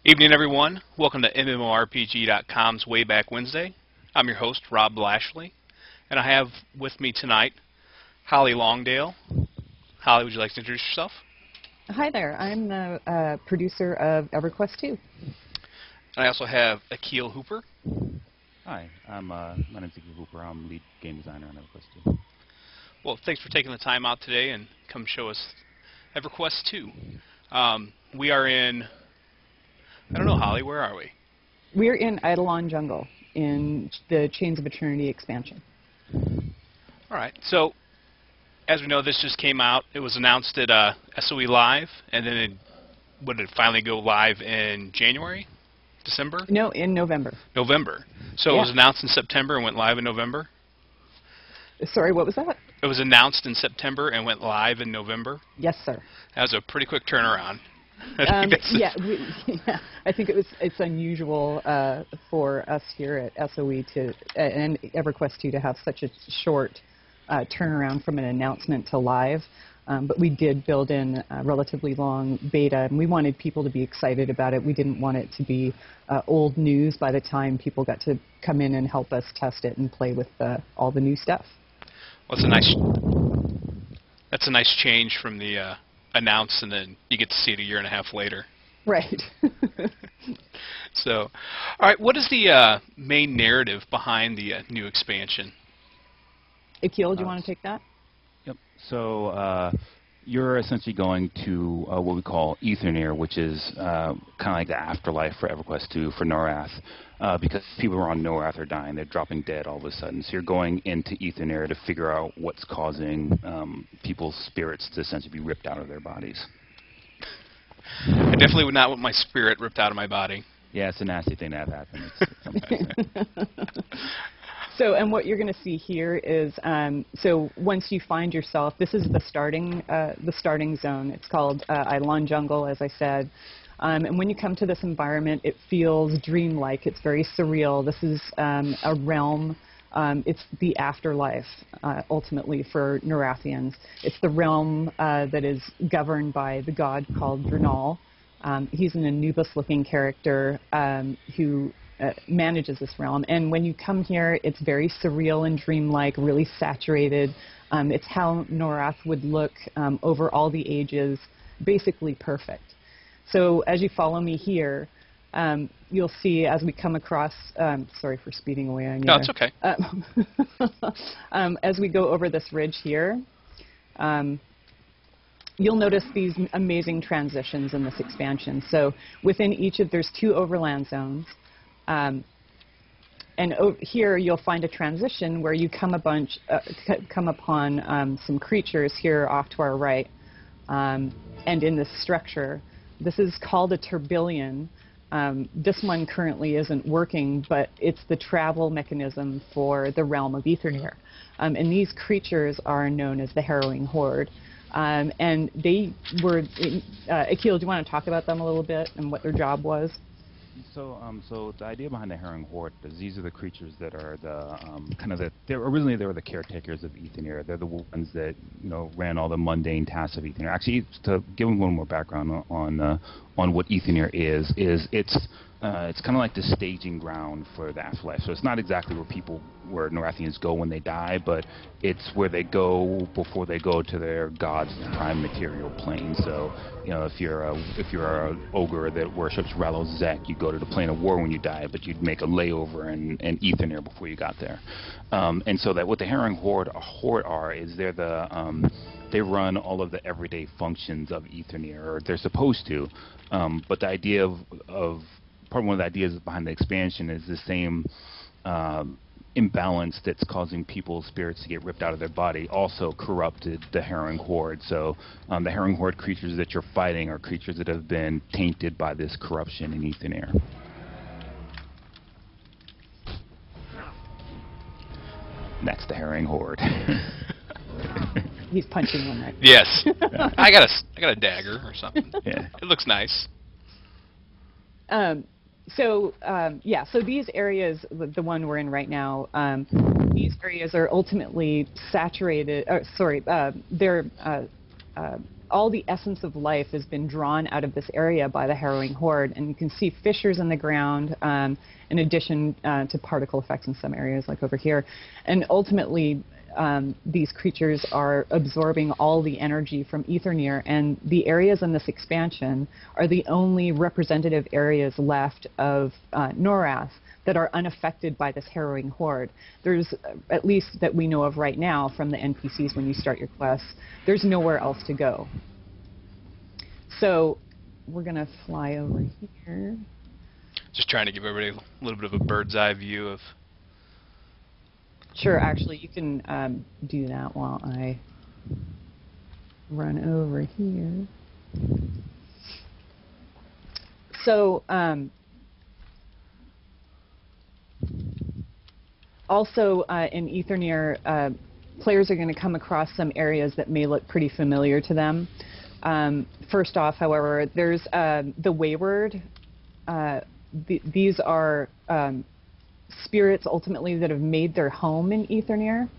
Evening, everyone. Welcome to MMORPG.com's Wayback Wednesday. I'm your host, Rob Lashley, and I have with me tonight Holly Longdale. Holly, would you like to introduce yourself? Hi there. I'm the producer of EverQuest 2. And I also have Akil Hooper. Hi, my name's Akil Hooper. I'm lead game designer on EverQuest 2. Well, thanks for taking the time out today and come show us EverQuest 2. We are in, I don't know, Holly, where are we? We're in Eidolon Jungle in the Chains of Eternity expansion. All right. So, as we know, this just came out. It was announced at SOE Live, and then would it finally go live in January? December? No, in November. November. So yeah. It was announced in September and went live in November? Sorry, what was that? It was announced in September and went live in November? Yes, sir. That was a pretty quick turnaround. Yeah, I think it's unusual for us here at SOE and EverQuest 2 to have such a short turnaround from an announcement to live. But we did build in a relatively long beta, and we wanted people to be excited about it. We didn't want it to be old news by the time people got to come in and help us test it and play with all the new stuff. Well, that's a nice change from the announce, and then you get to see it a year and a half later. Right. So, all right, what is the main narrative behind the new expansion? Akil, do you want to take that? Yep. So you're essentially going to what we call Etherneer, which is kind of like the afterlife for EverQuest 2 for Norath, because people who are on Norath are dying. They're dropping dead all of a sudden. So you're going into Etherneer to figure out what's causing people's spirits to essentially be ripped out of their bodies. I definitely would not want my spirit ripped out of my body. Yeah, it's a nasty thing to have happen. So, and what you're going to see here is, so once you find yourself, this is the starting zone. It's called Eidolon Jungle, as I said. And when you come to this environment, it feels dreamlike. It's very surreal. This is a realm. It's the afterlife, ultimately, for Norathians. It's the realm that is governed by the god called Drenal. He's an Anubis-looking character who manages this realm. And when you come here, it's very surreal and dreamlike, really saturated. It's how Norath would look over all the ages, basically perfect. So as you follow me here, you'll see as we come across, sorry for speeding away on you. No, it's okay. As we go over this ridge here, you'll notice these amazing transitions in this expansion. So within each of, there's 2 overland zones. And here you'll find a transition where you come upon some creatures here off to our right, and in this structure. This is called a tourbillon. This one currently isn't working, but it's the travel mechanism for the realm of Etherneer. And these creatures are known as the Harrowing Horde. And they were, Akil, do you want to talk about them a little bit and what their job was? So the idea behind the Harrowing Horde is these are the creatures that are the kind of originally they were the caretakers of Etherneer. They're the ones that ran all the mundane tasks of Etherneer. Actually, to give them one more background on what Etherneer is it's kind of like the staging ground for the afterlife. So it's not exactly where Norathians go when they die, but it's where they go before they go to their god's prime material plane. So, if you're an ogre that worships Rallo's Zek, you go to the plane of war when you die, but you'd make a layover in Etherneer before you got there. And so that what the Harrowing Horde are is they're the they run all of the everyday functions of Etherneer, or they're supposed to. But the idea of one of the ideas behind the expansion is the same imbalance that's causing people's spirits to get ripped out of their body also corrupted the Harrowing Horde. So the Harrowing Horde creatures that you're fighting are creatures that have been tainted by this corruption in Etherneer. That's the Harrowing Horde. He's punching one right. Yes. Yeah. I got a dagger or something. Yeah. It looks nice. So these areas, the one we're in right now, these areas are ultimately saturated. They're all the essence of life has been drawn out of this area by the harrowing horde, and you can see fissures in the ground, in addition to particle effects in some areas, like over here. And ultimately, these creatures are absorbing all the energy from Aetherneer, and the areas in this expansion are the only representative areas left of Norath that are unaffected by this harrowing horde. There's, at least that we know of right now from the NPCs when you start your quests, there's nowhere else to go. So we're going to fly over here. Just trying to give everybody a little bit of a bird's eye view of... Sure, actually, you can do that while I run over here. So, also in Aetherneer, players are going to come across some areas that may look pretty familiar to them. First off, however, there's the Wayward. These are spirits ultimately that have made their home in Aetherneer.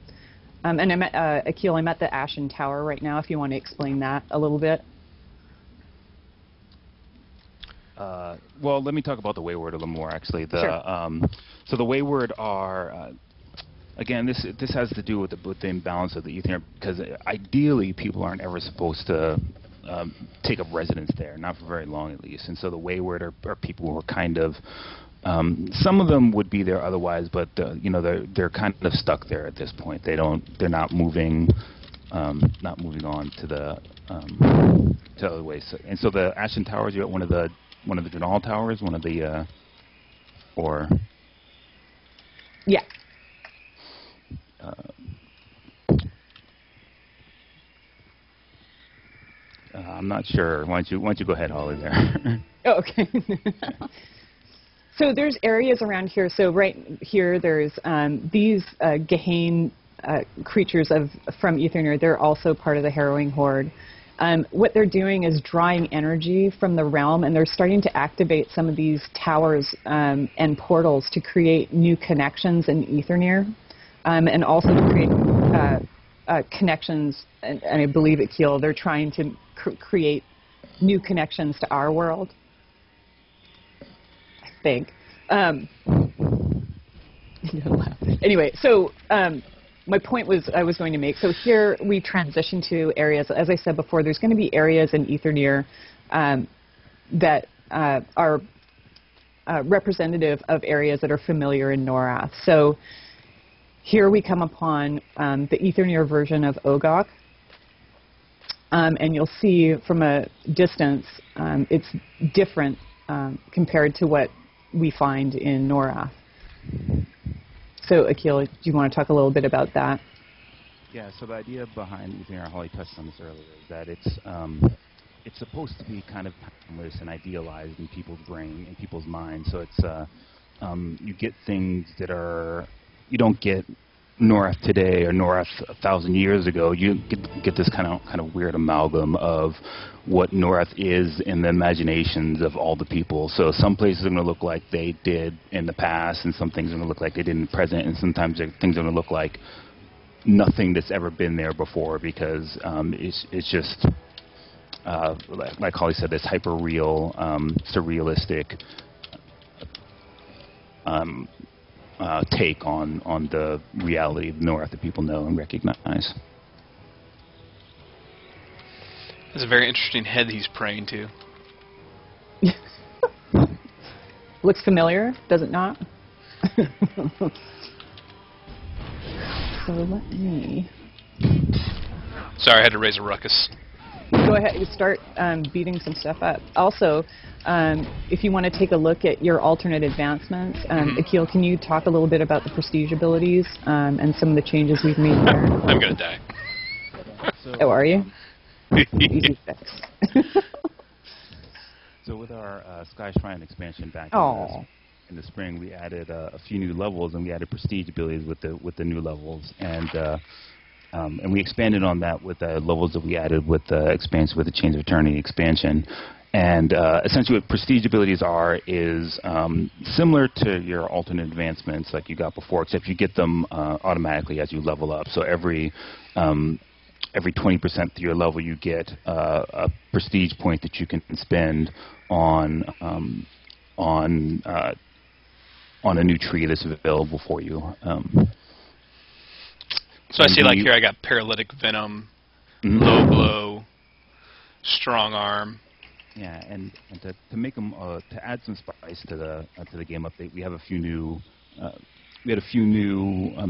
And I'm at, Akil, I'm at the Ashen Tower right now, if you want to explain that a little bit. Well, let me talk about the Wayward a little more, actually. Sure. So the Wayward are, again, this has to do with the imbalance of the Aetherneer, because ideally people aren't ever supposed to take up residence there, not for very long at least. And so the Wayward are people who are kind of, some of them would be there otherwise, but you know, they're kind of stuck there at this point. They're not moving on to the other ways. So, and so the Ashen Towers, you're at one of the Drenal Towers, one of the or yeah. I'm not sure. Why don't you go ahead, Holly, there. Oh, okay. So there's areas around here. So right here, there's these Gehenna creatures from Aetherneer. They're also part of the Harrowing Horde. What they're doing is drawing energy from the realm, and they're starting to activate some of these towers and portals to create new connections in Aetherneer, and also to create connections. And I believe at Akil, they're trying to create new connections to our world. I think. Anyway, so my point I was going to make. So here we transition to areas. As I said before, there's going to be areas in Aetherneer that are representative of areas that are familiar in Norath. So here we come upon the Aetherneer version of Ogok. And you'll see from a distance, it's different compared to what we find in Norath. So, Akil, do you want to talk a little bit about that? Yeah, so the idea behind Aetherneer, Holly touched on this earlier, is that it's supposed to be kind of timeless and idealized in people's brain, in people's minds. So it's you get things that are, you don't get Norath today or Norath 1,000 years ago. You get this kind of weird amalgam of what Norath is in the imaginations of all the people. So some places are going to look like they did in the past, and some things are going to look like they did in the present, and sometimes things are going to look like nothing that's ever been there before, because it's just like Holly said, this hyper real, surrealistic take on the reality of Norath that people know and recognize. It's a very interesting head he's praying to. Looks familiar, does it not? So let me... Sorry, I had to raise a ruckus. Go ahead and start beating some stuff up. Also, if you want to take a look at your alternate advancements, Akil, can you talk a little bit about the prestige abilities and some of the changes we've made there? I'm going to die. Oh, are you? Easy fix. So with our Sky Shrine expansion back in the spring, we added a few new levels, and we added prestige abilities with the new levels, and we expanded on that with the levels that we added with the expansion, with the Chains of Eternity expansion. And essentially what prestige abilities are is similar to your alternate advancements like you got before, except you get them automatically as you level up. So every every 20% to your level, you get a prestige point that you can spend on a new tree that's available for you. So I see, like here, I got paralytic venom, low blow, strong arm. Yeah, and to make them to add some spice to the game update, we have a few new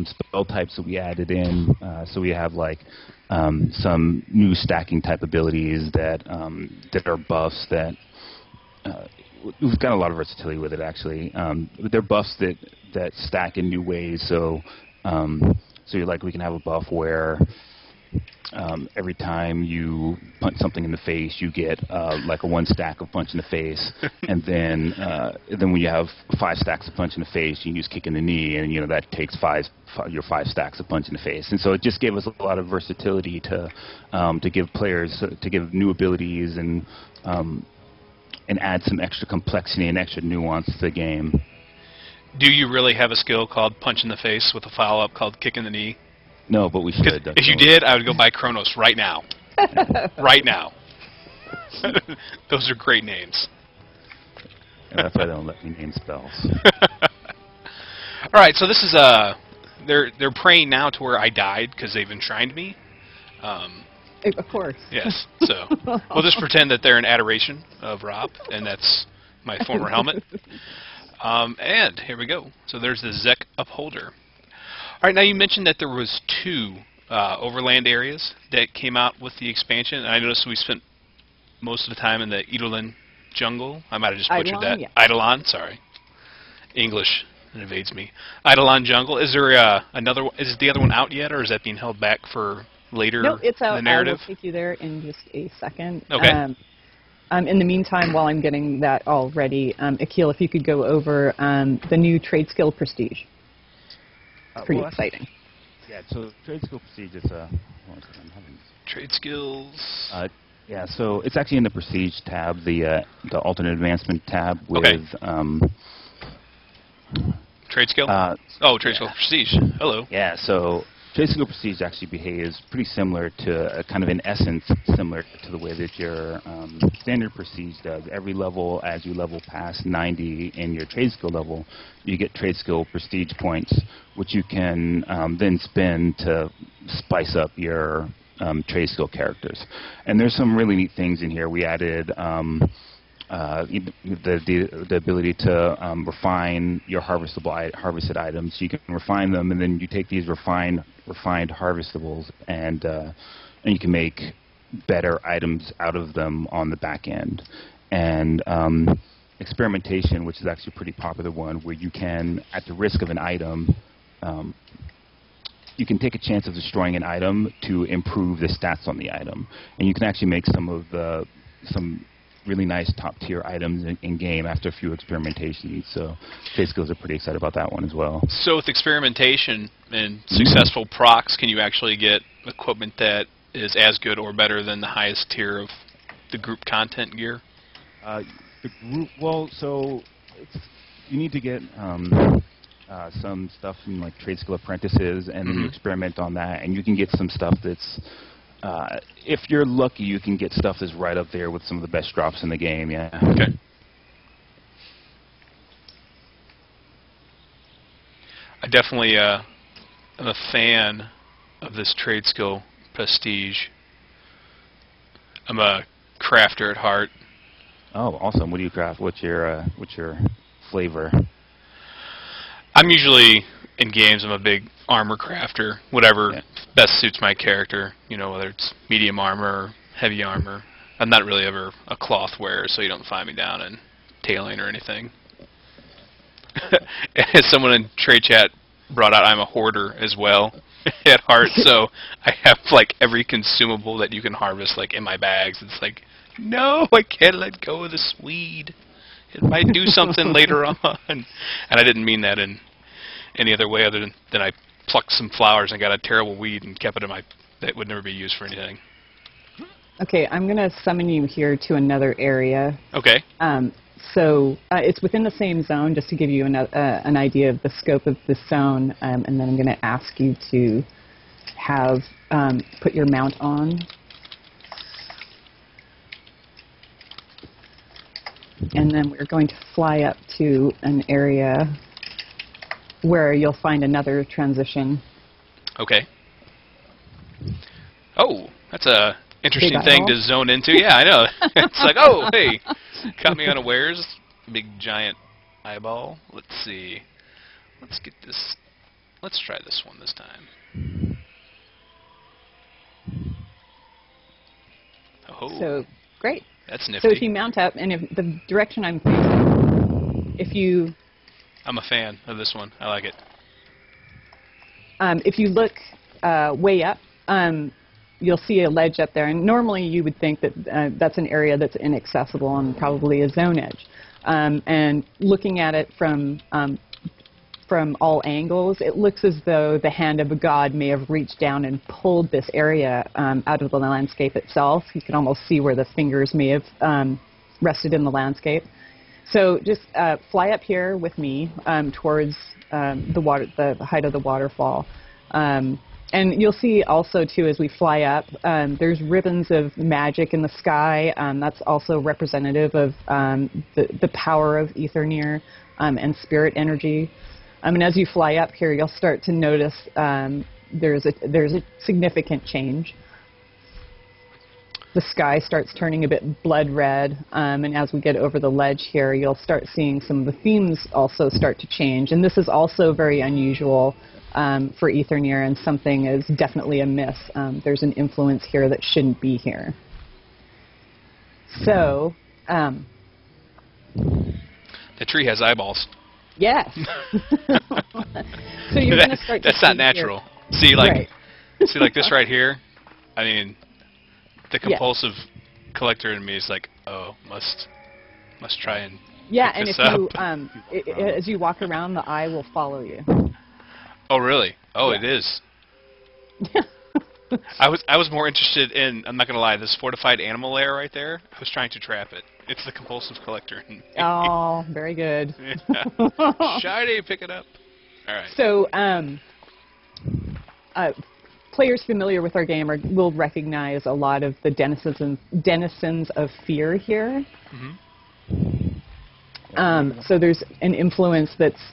spell types that we added in. So we have like some new stacking type abilities that are buffs that we've got a lot of versatility with it actually. They're buffs that stack in new ways. So we can have a buff where every time you punch something in the face, you get like a 1 stack of punch in the face, and then when you have 5 stacks of punch in the face, you can use kick in the knee, and that takes your 5 stacks of punch in the face. And so it just gave us a lot of versatility to give players to give new abilities and add some extra complexity and extra nuance to the game. Do you really have a skill called punch in the face with a follow-up called kick in the knee? No, but we should. If you did, I would go buy Kronos right now. Right now. Those are great names. And that's why they don't let me name spells. All right, so this is they're praying now to where I died because they've enshrined me. Of course. Yes. So we'll just pretend that they're in adoration of Rob, and that's my former helmet. And here we go. So there's the Zek Upholder. All right, now you mentioned that there was 2 overland areas that came out with the expansion, and I noticed we spent most of the time in the Eidolon jungle. I might have just butchered that. Yeah. Eidolon, sorry. English evades me. Eidolon jungle. Is there another? Is the other one out yet, or is that being held back for later? No, it's out. In the narrative? I will take you there in just a second. Okay. In the meantime, while I'm getting that all ready, Akil, if you could go over the new trade skill prestige. Pretty exciting. Yeah, so trade skill prestige is Trade skills. Yeah, so it's actually in the prestige tab, the alternate advancement tab with trade skill. Trade skill prestige. Hello. Yeah, so trade skill prestige actually behaves pretty similar to kind of in essence similar to the way that your standard prestige does. Every level, as you level past 90 in your trade skill level, you get trade skill prestige points, which you can then spend to spice up your trade skill characters. And there's some really neat things in here. We added the ability to refine your harvested items. So you can refine them, and then you take these refined harvestables, and you can make better items out of them on the back end. And experimentation, which is actually a pretty popular one, where you can, at the risk of an item, you can take a chance of destroying an item to improve the stats on the item, and you can actually make some really nice top-tier items in game after a few experimentations. So trade skills are pretty excited about that one as well. So with experimentation and successful procs, can you actually get equipment that is as good or better than the highest tier of the group content gear? So you need to get some stuff from like trade skill apprentices, and then you experiment on that, and you can get some stuff that's if you're lucky, you can get stuff that's right up there with some of the best drops in the game, yeah. Okay. I definitely am a fan of this trade skill prestige. I'm a crafter at heart. Oh, awesome. What do you craft? What's your flavor? I'm usually in games. I'm a big armor crafter. Whatever best suits my character. You know, whether it's medium armor or heavy armor. I'm not really ever a cloth wearer, so you don't find me down in tailoring or anything. As someone in trade chat brought out, I'm a hoarder as well at heart. So I have like every consumable that you can harvest like in my bags. It's like, no, I can't let go of the Swede. It might do something later on. And I didn't mean that in any other way other than I plucked some flowers and got a terrible weed and kept it in my, that would never be used for anything. Okay, I'm going to summon you here to another area. Okay. So it's within the same zone, just to give you an idea of the scope of this zone, and then I'm going to ask you to have put your mount on. And then we're going to fly up to an area where you'll find another transition. Okay. Oh, that's a interesting thing to zone into. Yeah, I know. It's like, oh, hey, caught me unawares. Big giant eyeball. Let's see. Let's get this. Let's try this one this time. Oh. So great. That's nifty. So if you mount up, and if the direction I'm facing, if you... I'm a fan of this one. I like it. If you look way up, you'll see a ledge up there. And normally you would think that that's an area that's inaccessible and probably a zone edge. And looking at it from all angles, it looks as though the hand of a god may have reached down and pulled this area out of the landscape itself. You can almost see where the fingers may have rested in the landscape. So just fly up here with me towards the height of the waterfall. And you'll see also, too, as we fly up, there's ribbons of magic in the sky. That's also representative of the power of Aetherneer and spirit energy. And as you fly up here, you'll start to notice there's a significant change. The sky starts turning a bit blood red, and as we get over the ledge here, you'll start seeing some of the themes also start to change. And this is also very unusual for Aetherneer, and something is definitely amiss. There's an influence here that shouldn't be here. So... the tree has eyeballs. Yes. So you're going to start to That's not natural. See, like, right. See, like this right here? I mean... The compulsive collector in me is like, oh, must try and yeah, pick and this if up. you as you walk around, the eye will follow you. Oh, really? Oh, yeah. It is. I was more interested in, I'm not gonna lie, this fortified animal lair right there. I was trying to trap it. It's the compulsive collector. Oh, very good. Yeah. Shiny, pick it up. All right. So, players familiar with our game will recognize a lot of the denizens of fear here. Mm-hmm. So there's an influence that's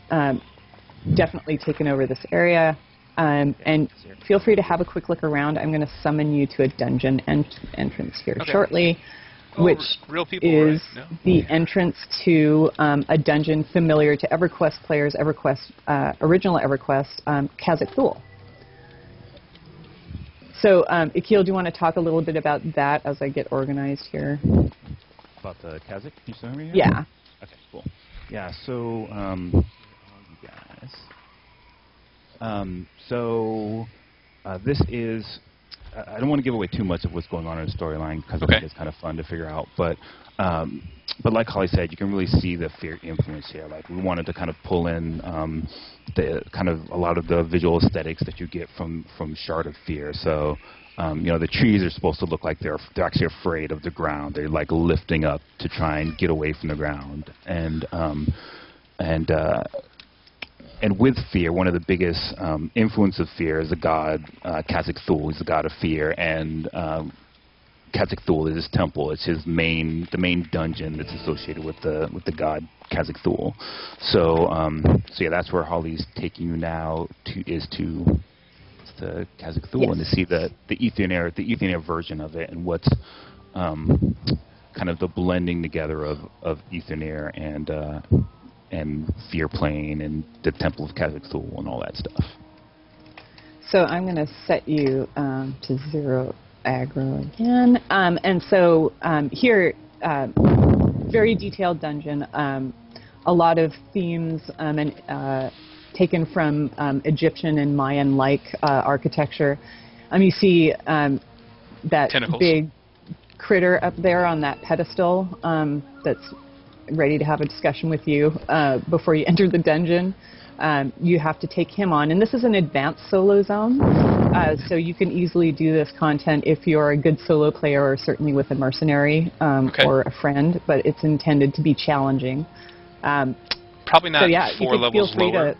definitely taken over this area. And feel free to have a quick look around. I'm going to summon you to a dungeon entrance here shortly, which real people, is right? No? the entrance to a dungeon familiar to EverQuest players, original EverQuest, Khazak Thul. So, Akil, do you want to talk a little bit about that as I get organized here? About the Khazak? Can you show me here? Yeah. Okay, cool. Yeah, so, you guys. This is, I don't want to give away too much of what's going on in the storyline because I think it's kind of fun to figure out. But like Holly said, you can really see the fear influence here. Like we wanted to kind of pull in the kind of a lot of the visual aesthetics that you get from Shard of Fear. So you know, the trees are supposed to look like they're actually afraid of the ground. They're like lifting up to try and get away from the ground. And with fear, one of the biggest influence of fear is the god Khazak Thul. He's the god of fear, and Khazak Thul is his temple. It's the main dungeon that's associated with the god Khazak Thul. So yeah, that's where Holly's taking you now to Khazak Thul, and to see the Aetherneer version of it, and what's kind of the blending together of Aetherneer and Fear Plane and the Temple of Khazak Thul and all that stuff. So I'm going to set you to 0 aggro again. And so here, very detailed dungeon, a lot of themes taken from Egyptian and Mayan-like architecture. You see that tentacles. Big critter up there on that pedestal that's ready to have a discussion with you before you enter the dungeon. You have to take him on. And this is an advanced solo zone, so you can easily do this content if you're a good solo player or certainly with a mercenary or a friend, but it's intended to be challenging. Probably not so yeah, 4 levels lower.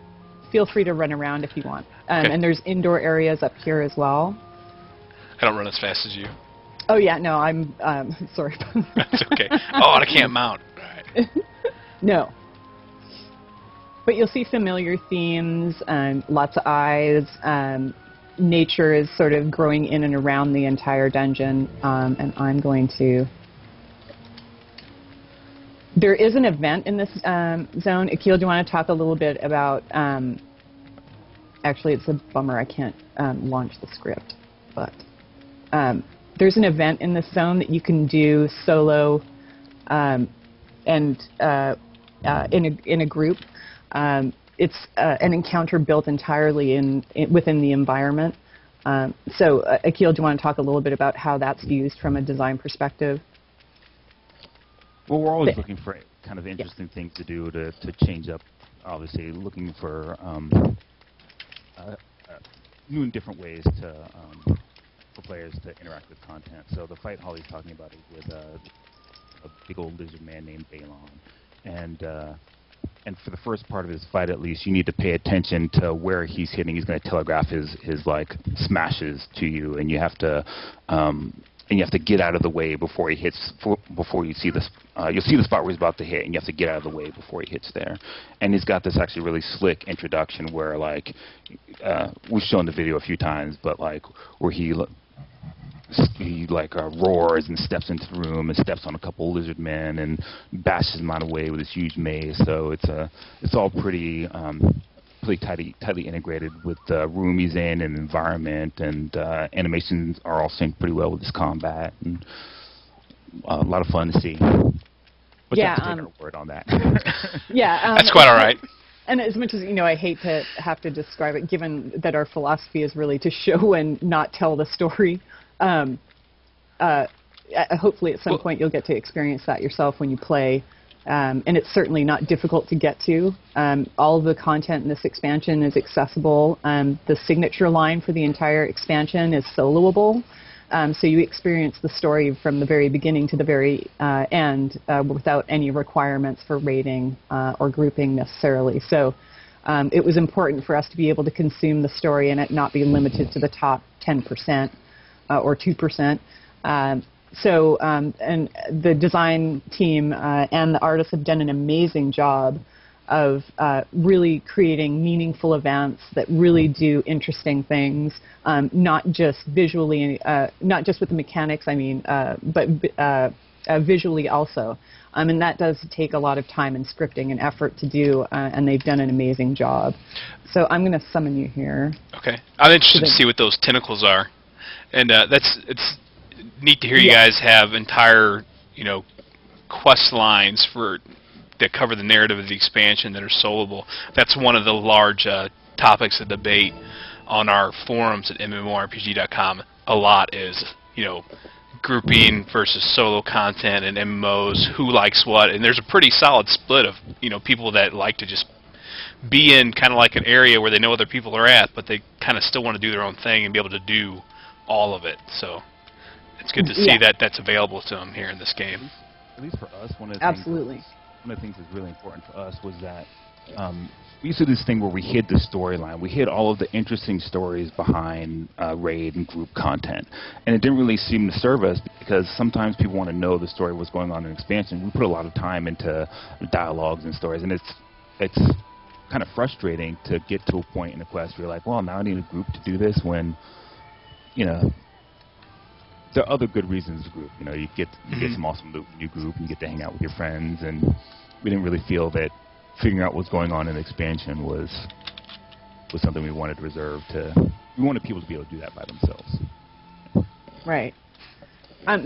Feel free to run around if you want. And there's indoor areas up here as well. I don't run as fast as you. Oh yeah, no, I'm sorry. That's okay. Oh, and I can't mount. All right. No. But you'll see familiar themes, lots of eyes. Nature is sort of growing in and around the entire dungeon, and I'm going to... There is an event in this zone. Akil, do you want to talk a little bit about... Actually, it's a bummer I can't launch the script, but there's an event in this zone that you can do solo and in a group. It's an encounter built entirely within the environment. So, Akil, do you want to talk a little bit about how that's used from a design perspective? Well, we're always looking for kind of interesting things to do to change up, obviously, looking for new and different ways for players to interact with content. So the fight Holly's talking about is with a big old lizard man named Balon. And for the first part of his fight, at least, you need to pay attention to where he's hitting. He's going to telegraph his like smashes to you, and you have to get out of the way before he hits. Before you see this, you'll see the spot where he's about to hit, and you have to get out of the way before he hits there. And he's got this actually really slick introduction where, like, we've shown the video a few times, but like where he roars and steps into the room and steps on a couple lizard men and bashes them out of the way with this huge maze. So it's all pretty tightly integrated with the room he's in and environment, and animations are all synced pretty well with his combat, and a lot of fun to see. But you have to take our word on that. Yeah, that's quite all right. And as much as, I hate to have to describe it, given that our philosophy is really to show and not tell the story, hopefully at some point you'll get to experience that yourself when you play. And it's certainly not difficult to get to. All of the content in this expansion is accessible. The signature line for the entire expansion is soloable. So you experience the story from the very beginning to the very end without any requirements for rating or grouping necessarily. So it was important for us to be able to consume the story and it not be limited to the top 10% or 2%. And the design team and the artists have done an amazing job of really creating meaningful events that really do interesting things, not just visually, not just with the mechanics, but visually also. And that does take a lot of time and scripting and effort to do, and they've done an amazing job. So I'm going to summon you here. Okay. I'm interested to see what those tentacles are. And it's neat to hear you guys have entire, quest lines that cover the narrative of the expansion that are soloable. That's one of the large topics of debate on our forums at MMORPG.com. A lot is, grouping versus solo content and MMOs, who likes what, and there's a pretty solid split of, people that like to just be in kind of like an area where they know other people are at, but they kind of still want to do their own thing and be able to do all of it. So it's good to see that that's available to them here in this game. At least for us, one of the things that's really important for us was that we used to do this thing where we hid the storyline. We hid all of the interesting stories behind raid and group content. And it didn't really seem to serve us because sometimes people want to know the story, what's going on in expansion. We put a lot of time into dialogues and stories, and it's kind of frustrating to get to a point in the quest where you're like, well, now I need a group to do this when, there are other good reasons to group. You get some awesome loot in your group, and you get to hang out with your friends, and we didn't really feel that figuring out what's going on in the expansion was something we wanted to reserve to. We wanted people to be able to do that by themselves. Right.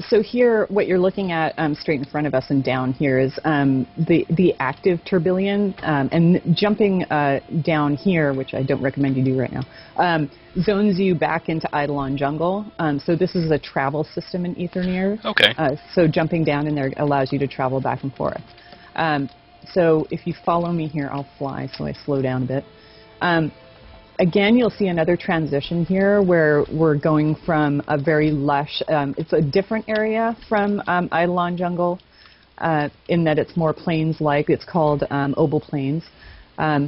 So here, what you're looking at straight in front of us and down here is the active tourbillon, and jumping down here, which I don't recommend you do right now, zones you back into Eidolon Jungle. So this is a travel system in Aetherneer. Okay. So jumping down in there allows you to travel back and forth. So if you follow me here, I'll fly, so I slow down a bit. Again, you'll see another transition here where we're going from a very lush, it's a different area from Eidolon Jungle in that it's more plains-like. It's called Obel Plains.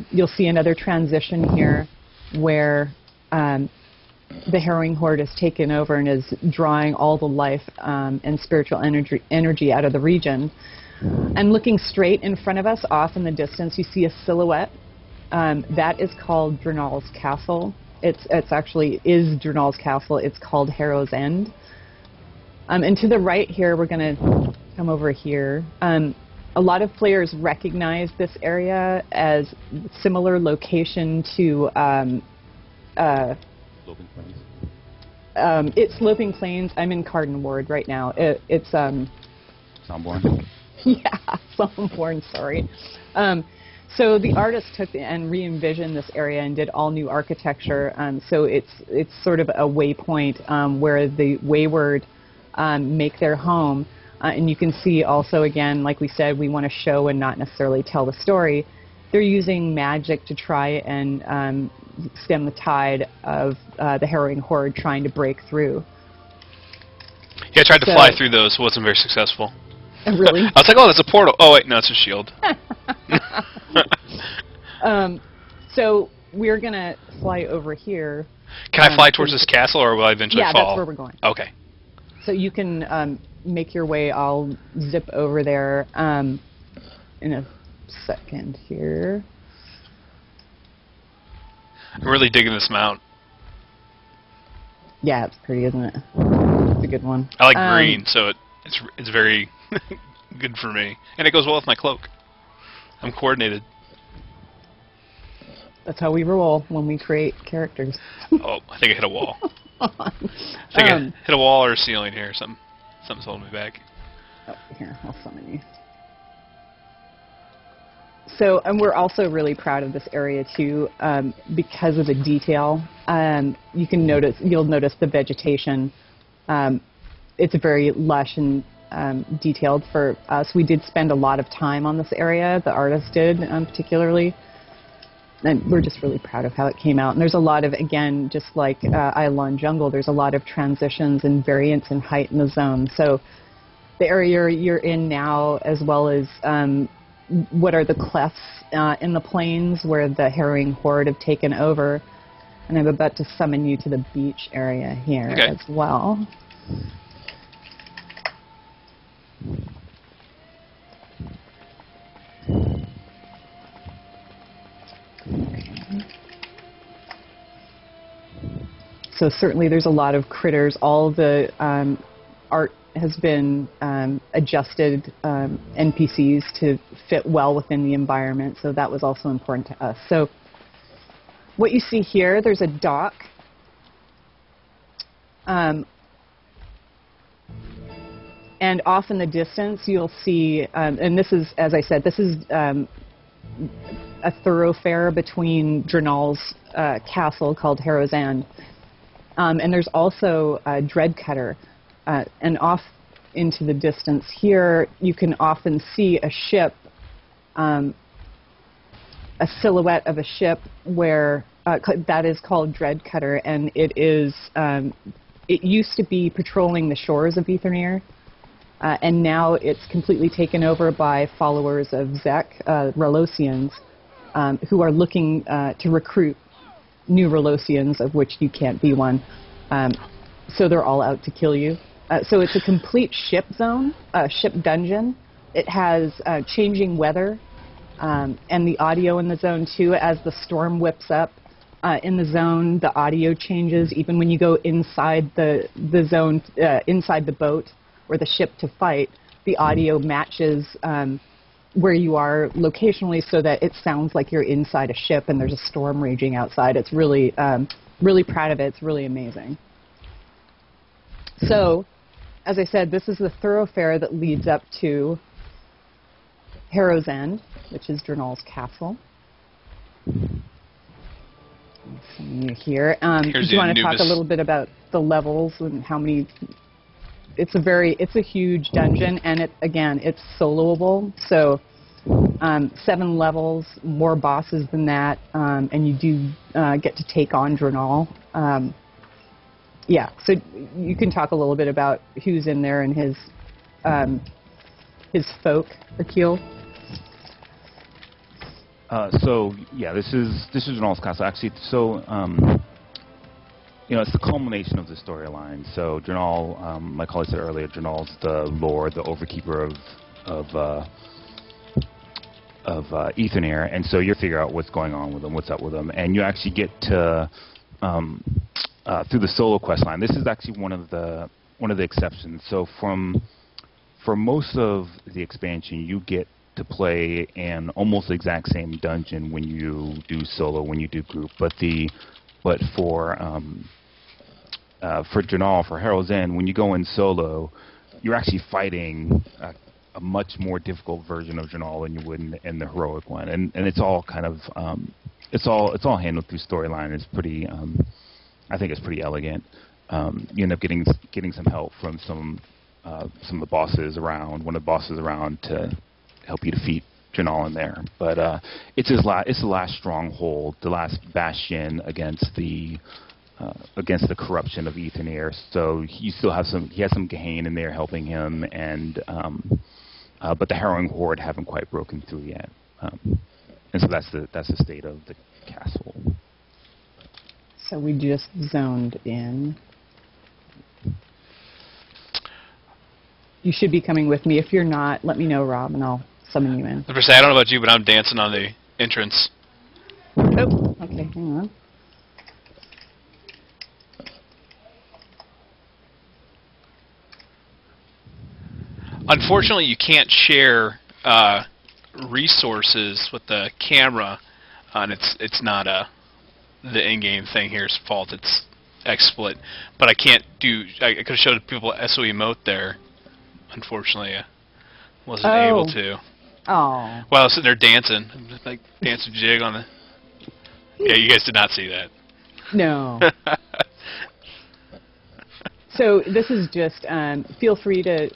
You'll see another transition here where the harrowing horde has taken over and is drawing all the life and spiritual energy out of the region. And looking straight in front of us, off in the distance, you see a silhouette. That is called Drenal's Castle. It's actually is Drenal's Castle. It's called Harrow's End. And to the right here, we're going to come over here. A lot of players recognize this area as similar location to Sloping Plains. it's Sloping Plains. I'm in Carden Ward right now. It's Somborn. yeah, Somborn. Sorry. So the artist took and re-envisioned this area and did all new architecture. So it's sort of a waypoint where the wayward make their home. And you can see also, again, like we said, we want to show and not necessarily tell the story. They're using magic to try and stem the tide of the harrowing horde trying to break through. Yeah, I tried to fly through those. Wasn't very successful. Really? I was like, oh, that's a portal. Oh, wait, no, it's a shield. So we're going to fly over here. Can I fly towards this castle, or will I eventually fall? Yeah, that's where we're going. Okay. So you can make your way. I'll zip over there in a second here. I'm really digging this mount. Yeah, it's pretty, isn't it? It's a good one. I like green, so it's very good for me. And it goes well with my cloak. I'm coordinated. That's how we roll when we create characters. Oh, I think I hit a wall. I think I hit a wall or a ceiling here. Something's holding me back. Oh, here, I'll summon you. So, and we're also really proud of this area too, because of the detail. You'll notice the vegetation. It's very lush and detailed for us. We did spend a lot of time on this area. The artist did, particularly. And we're just really proud of how it came out. And there's a lot of, again, just like Eidolon Jungle, there's a lot of transitions and variance in height in the zone. So the area you're in now, as well as what are the clefts in the plains where the harrowing horde have taken over. And I'm about to summon you to the beach area here as well. So certainly there's a lot of critters. All the art has been adjusted, NPCs to fit well within the environment, so that was also important to us. So what you see here, there's a dock. And off in the distance, you'll see, and this is, as I said, this is a thoroughfare between Drenal's castle called Harrow's End. And there's also a Dreadcutter. And off into the distance here, you can often see a ship, a silhouette of a ship where that is called Dreadcutter, and it is. It used to be patrolling the shores of Aetherneer, and now it's completely taken over by followers of Zek, Relosians, who are looking to recruit new Relosians, of which you can't be one. So they're all out to kill you. So it's a complete ship zone, ship dungeon. It has changing weather and the audio in the zone too. As the storm whips up in the zone, the audio changes. Even when you go inside the zone, inside the boat or the ship to fight, the audio matches where you are locationally, so that it sounds like you're inside a ship and there's a storm raging outside. It's really, really proud of it. It's really amazing. So, as I said, this is the thoroughfare that leads up to Harrow's End, which is Drenal's castle. You here. Do you want to talk a little bit about the levels and how many? It's a huge dungeon, and it's soloable. So 7 levels, more bosses than that, and you do get to take on Drenal. Yeah, so you can talk a little bit about who's in there and his folk, Akil. So yeah, this is Drenal's castle. Actually, so it's the culmination of the storyline. So Drenal, my colleague said earlier, Drenal's the lord, the overkeeper of Etherneer, and so you figure out what's going on with him, what's up with him, and you actually get to through the solo quest line. This is actually one of the exceptions. So for most of the expansion, you get to play in almost the exact same dungeon when you do solo, when you do group, but for Drenal, for Herald's End, when you go in solo, you're actually fighting a much more difficult version of Drenal than you would in the heroic one, and it's all kind of it's all handled through storyline. It's pretty, I think it's pretty elegant. You end up getting some help from some of the bosses around, one of the bosses around to help you defeat Drenal in there. But it's the last stronghold, the last bastion against the corruption of Etherneer. So he has some Gehane in there helping him, and but the Harrowing Horde haven't quite broken through yet. And so that's the state of the castle. So we just zoned in. You should be coming with me. If you're not, let me know, Rob, and I'll summon you in. I don't know about you, but I'm dancing on the entrance. Oh, okay, hang on. Unfortunately, you can't share resources with the camera, and it's not the in-game thing here's fault. It's XSplit, but I can't do. I could have showed people SO emote there. Unfortunately, I wasn't able to. Oh. While I was sitting there dancing, like dancing jig on the. Yeah, you guys did not see that. No. So this is just, feel free to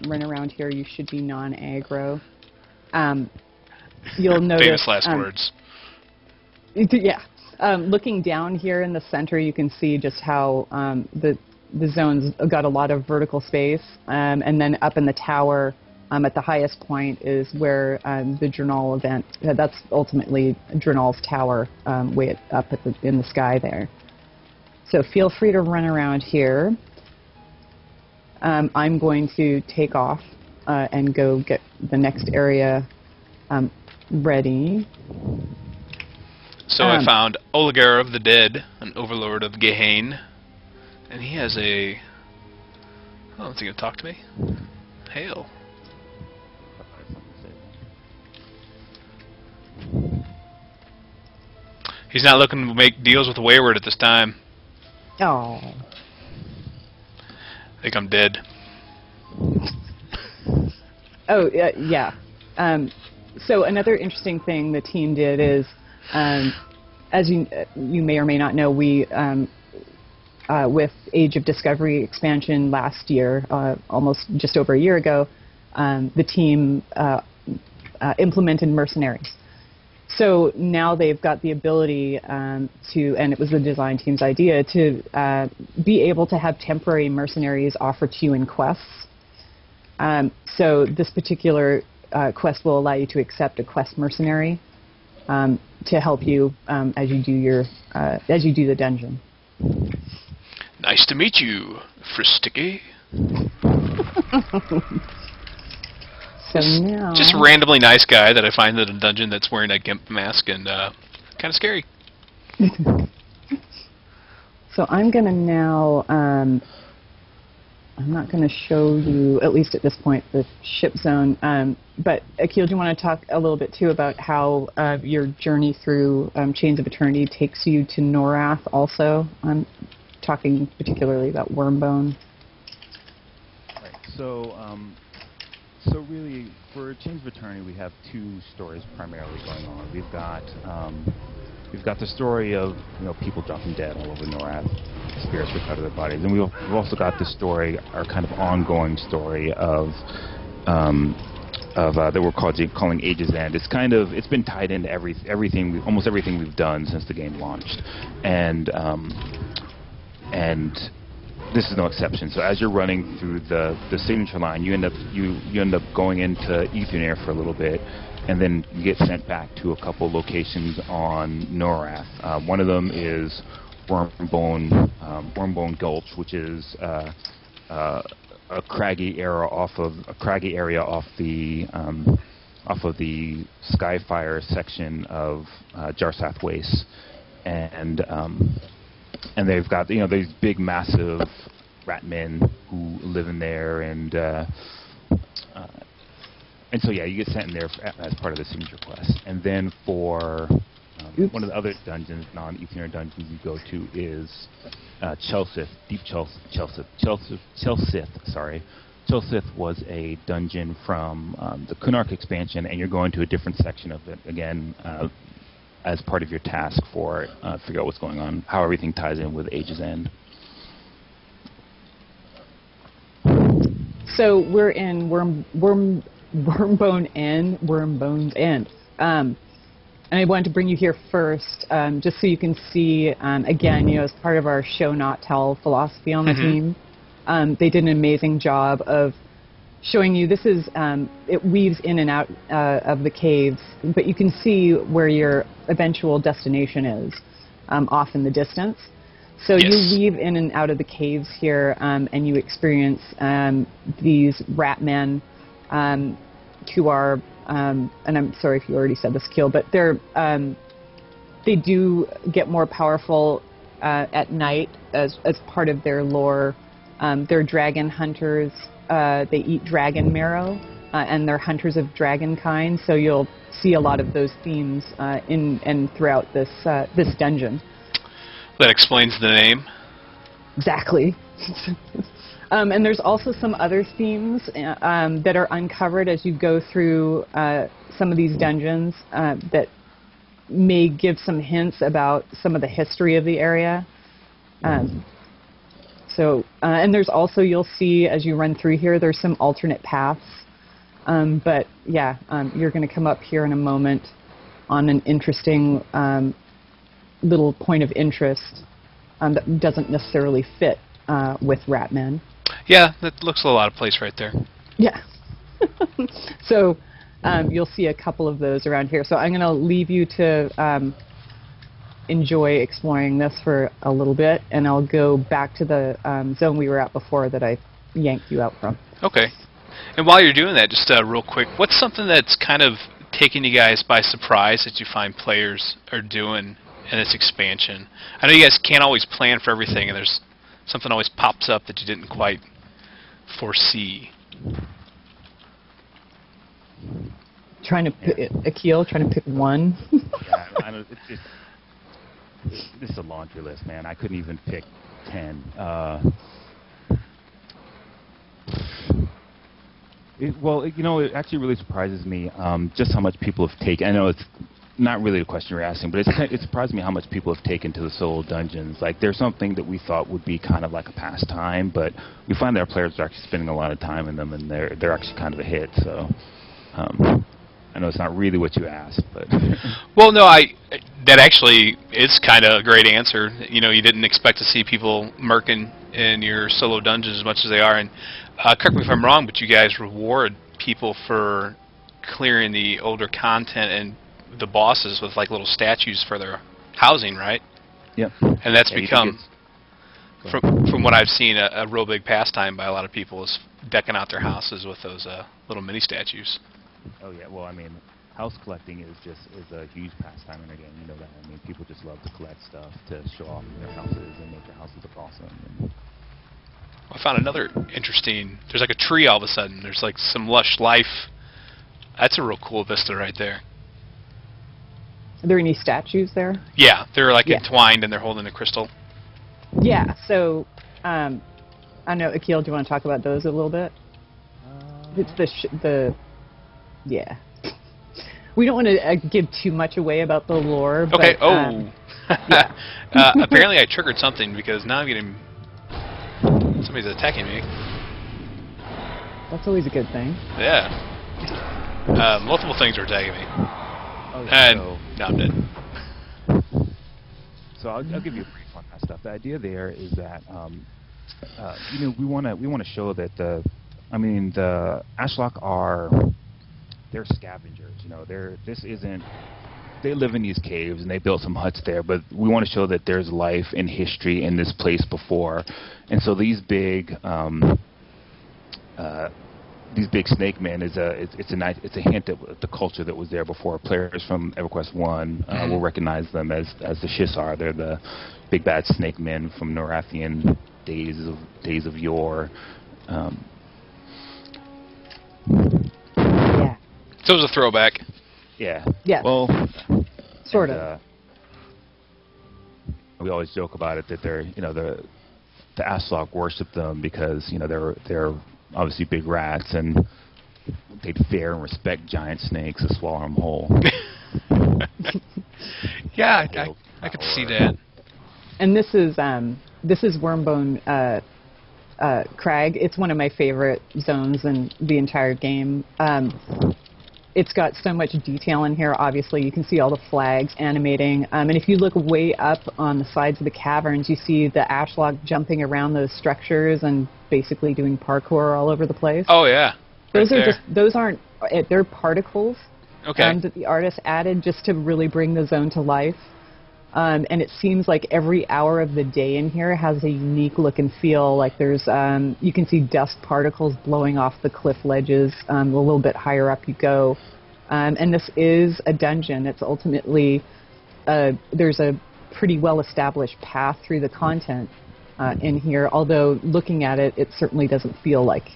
run around here. You should be non-aggro. You'll notice... Famous last words. Yeah. Looking down here in the center, you can see just how the zone's got a lot of vertical space. And then up in the tower, at the highest point, is where the Drenal event... that's ultimately Drenal's tower, way up in the sky there. So feel free to run around here. I'm going to take off and go get the next area ready. So I found Oligar of the Dead, an overlord of Gehane, and he has a... Oh, is he going to talk to me? Hail. He's not looking to make deals with Wayward at this time. Oh. I think I'm dead. Oh, yeah. So another interesting thing the team did is, as you may or may not know, we, with Age of Discovery expansion last year, almost just over a year ago, the team implemented mercenaries. So now they've got the ability to, and it was the design team's idea, to be able to have temporary mercenaries offered to you in quests. So this particular quest will allow you to accept a quest mercenary to help you as you do the dungeon. Nice to meet you, Fristicky. So now... Just a randomly nice guy that I find in a dungeon that's wearing a gimp mask and kind of scary. So I'm going to now... I'm not going to show you, at least at this point, the ship zone. But Akil, do you want to talk a little bit, too, about how your journey through Chains of Eternity takes you to Norath also? I'm talking particularly about Wormbone. Right. So really, for Chains of Eternity, we have two stories primarily going on. We've got the story of people dropping dead all over Norath, spirits ripped out of their bodies, and we've also got the story, our kind of ongoing story of that we're calling Age's End. It's been tied into almost everything we've done since the game launched, and this is no exception. So as you're running through the signature line, you end up going into Etherneer for a little bit, and then you get sent back to a couple locations on Norath. One of them is Wormbone Gulch, which is a craggy area off of the Skyfire section of Jarsath Waste, and they've got these big, massive rat men who live in there, and so yeah, you get sent in there as part of the signature quest. And then for one of the other dungeons, non-Aetherian dungeons you go to is Chelsith, Deep Chelsith. Sorry. Chelsith was a dungeon from the Kunark expansion, and you're going to a different section of it, again, as part of your task for figure out what's going on, how everything ties in with Age's End. So we're in Wormbone's End. And I wanted to bring you here first, just so you can see, again, as part of our show not tell philosophy on the team, they did an amazing job of showing you this is, it weaves in and out of the caves, but you can see where your eventual destination is off in the distance. So you weave in and out of the caves here, and you experience these rat men who are, and I'm sorry if you already said this, Akil, but they do get more powerful at night as part of their lore. They're dragon hunters. They eat dragon marrow, and they're hunters of dragon kind. So you'll see a lot of those themes in and throughout this dungeon. That explains the name. Exactly. And there's also some other themes that are uncovered as you go through some of these dungeons that may give some hints about some of the history of the area. And there's also, you'll see as you run through here, there's some alternate paths. But yeah, you're going to come up here in a moment on an interesting little point of interest that doesn't necessarily fit with Ratmen. Yeah, that looks a lot of place right there. Yeah. So you'll see a couple of those around here. So I'm going to leave you to enjoy exploring this for a little bit, and I'll go back to the zone we were at before that I yanked you out from. Okay. And while you're doing that, just real quick, what's something that's kind of taking you guys by surprise that you find players are doing in this expansion? I know you guys can't always plan for everything, and there's something always pops up that you didn't quite foresee. Akil, trying to pick one. Yeah, I know, this is a laundry list, man. I couldn't even pick 10. It actually really surprises me just how much people have taken. I know it's not really the question you're asking, but it surprised me how much people have taken to the solo dungeons. Like, there's something that we thought would be kind of like a pastime, but we find that our players are actually spending a lot of time in them, and they're actually kind of a hit. So, I know it's not really what you asked, but well, no, that actually is kind of a great answer. You didn't expect to see people murking in your solo dungeons as much as they are, and correct me if I'm wrong, but you guys reward people for clearing the older content and the bosses with like little statues for their housing, right? Yep. And that's become, from what I've seen, a real big pastime by a lot of people is decking out their houses with those little mini statues. Oh yeah, well, I mean, house collecting is a huge pastime, and again, you know that. I mean, people just love to collect stuff to show off their houses and make their houses look awesome. I found another interesting. There's like a tree all of a sudden. There's like some lush life. That's a real cool vista right there. Are there any statues there? Yeah, they're like entwined and they're holding a crystal. Yeah, so I know, Akil, do you want to talk about those a little bit? It's yeah. We don't want to give too much away about the lore. Okay. But, yeah. Apparently I triggered something because now I'm getting somebody's attacking me. That's always a good thing. Yeah. Multiple things are attacking me. Oh, and now I'm dead. So I'll give you a brief on that stuff. The idea there is that we want to show that the Ashlock they're scavengers. This isn't they live in these caves and they built some huts there, but we want to show that there's life and history in this place before, and so these big snake men it's a hint at the culture that was there before. Players from EverQuest 1 will recognize them as the Shisar. They're the big bad snake men from Norathian days of yore. Yeah. So it was a throwback. Yeah. Yeah. Well, sort of. We always joke about it that they're, the Aslok worship them because they're obviously big rats and they'd fear and respect giant snakes to swallow them whole. Yeah, I could see that. And this is Wormbone Crag. It's one of my favorite zones in the entire game. It's got so much detail in here. Obviously, you can see all the flags animating. And if you look way up on the sides of the caverns, you see the Ashlok jumping around those structures and basically doing parkour all over the place. Oh yeah. They're particles. Okay. That the artist added just to really bring the zone to life. And it seems like every hour of the day in here has a unique look and feel. Like there's, you can see dust particles blowing off the cliff ledges. A little bit higher up you go. And this is a dungeon. It's ultimately, there's a pretty well-established path through the content in here. Although looking at it, it certainly doesn't feel like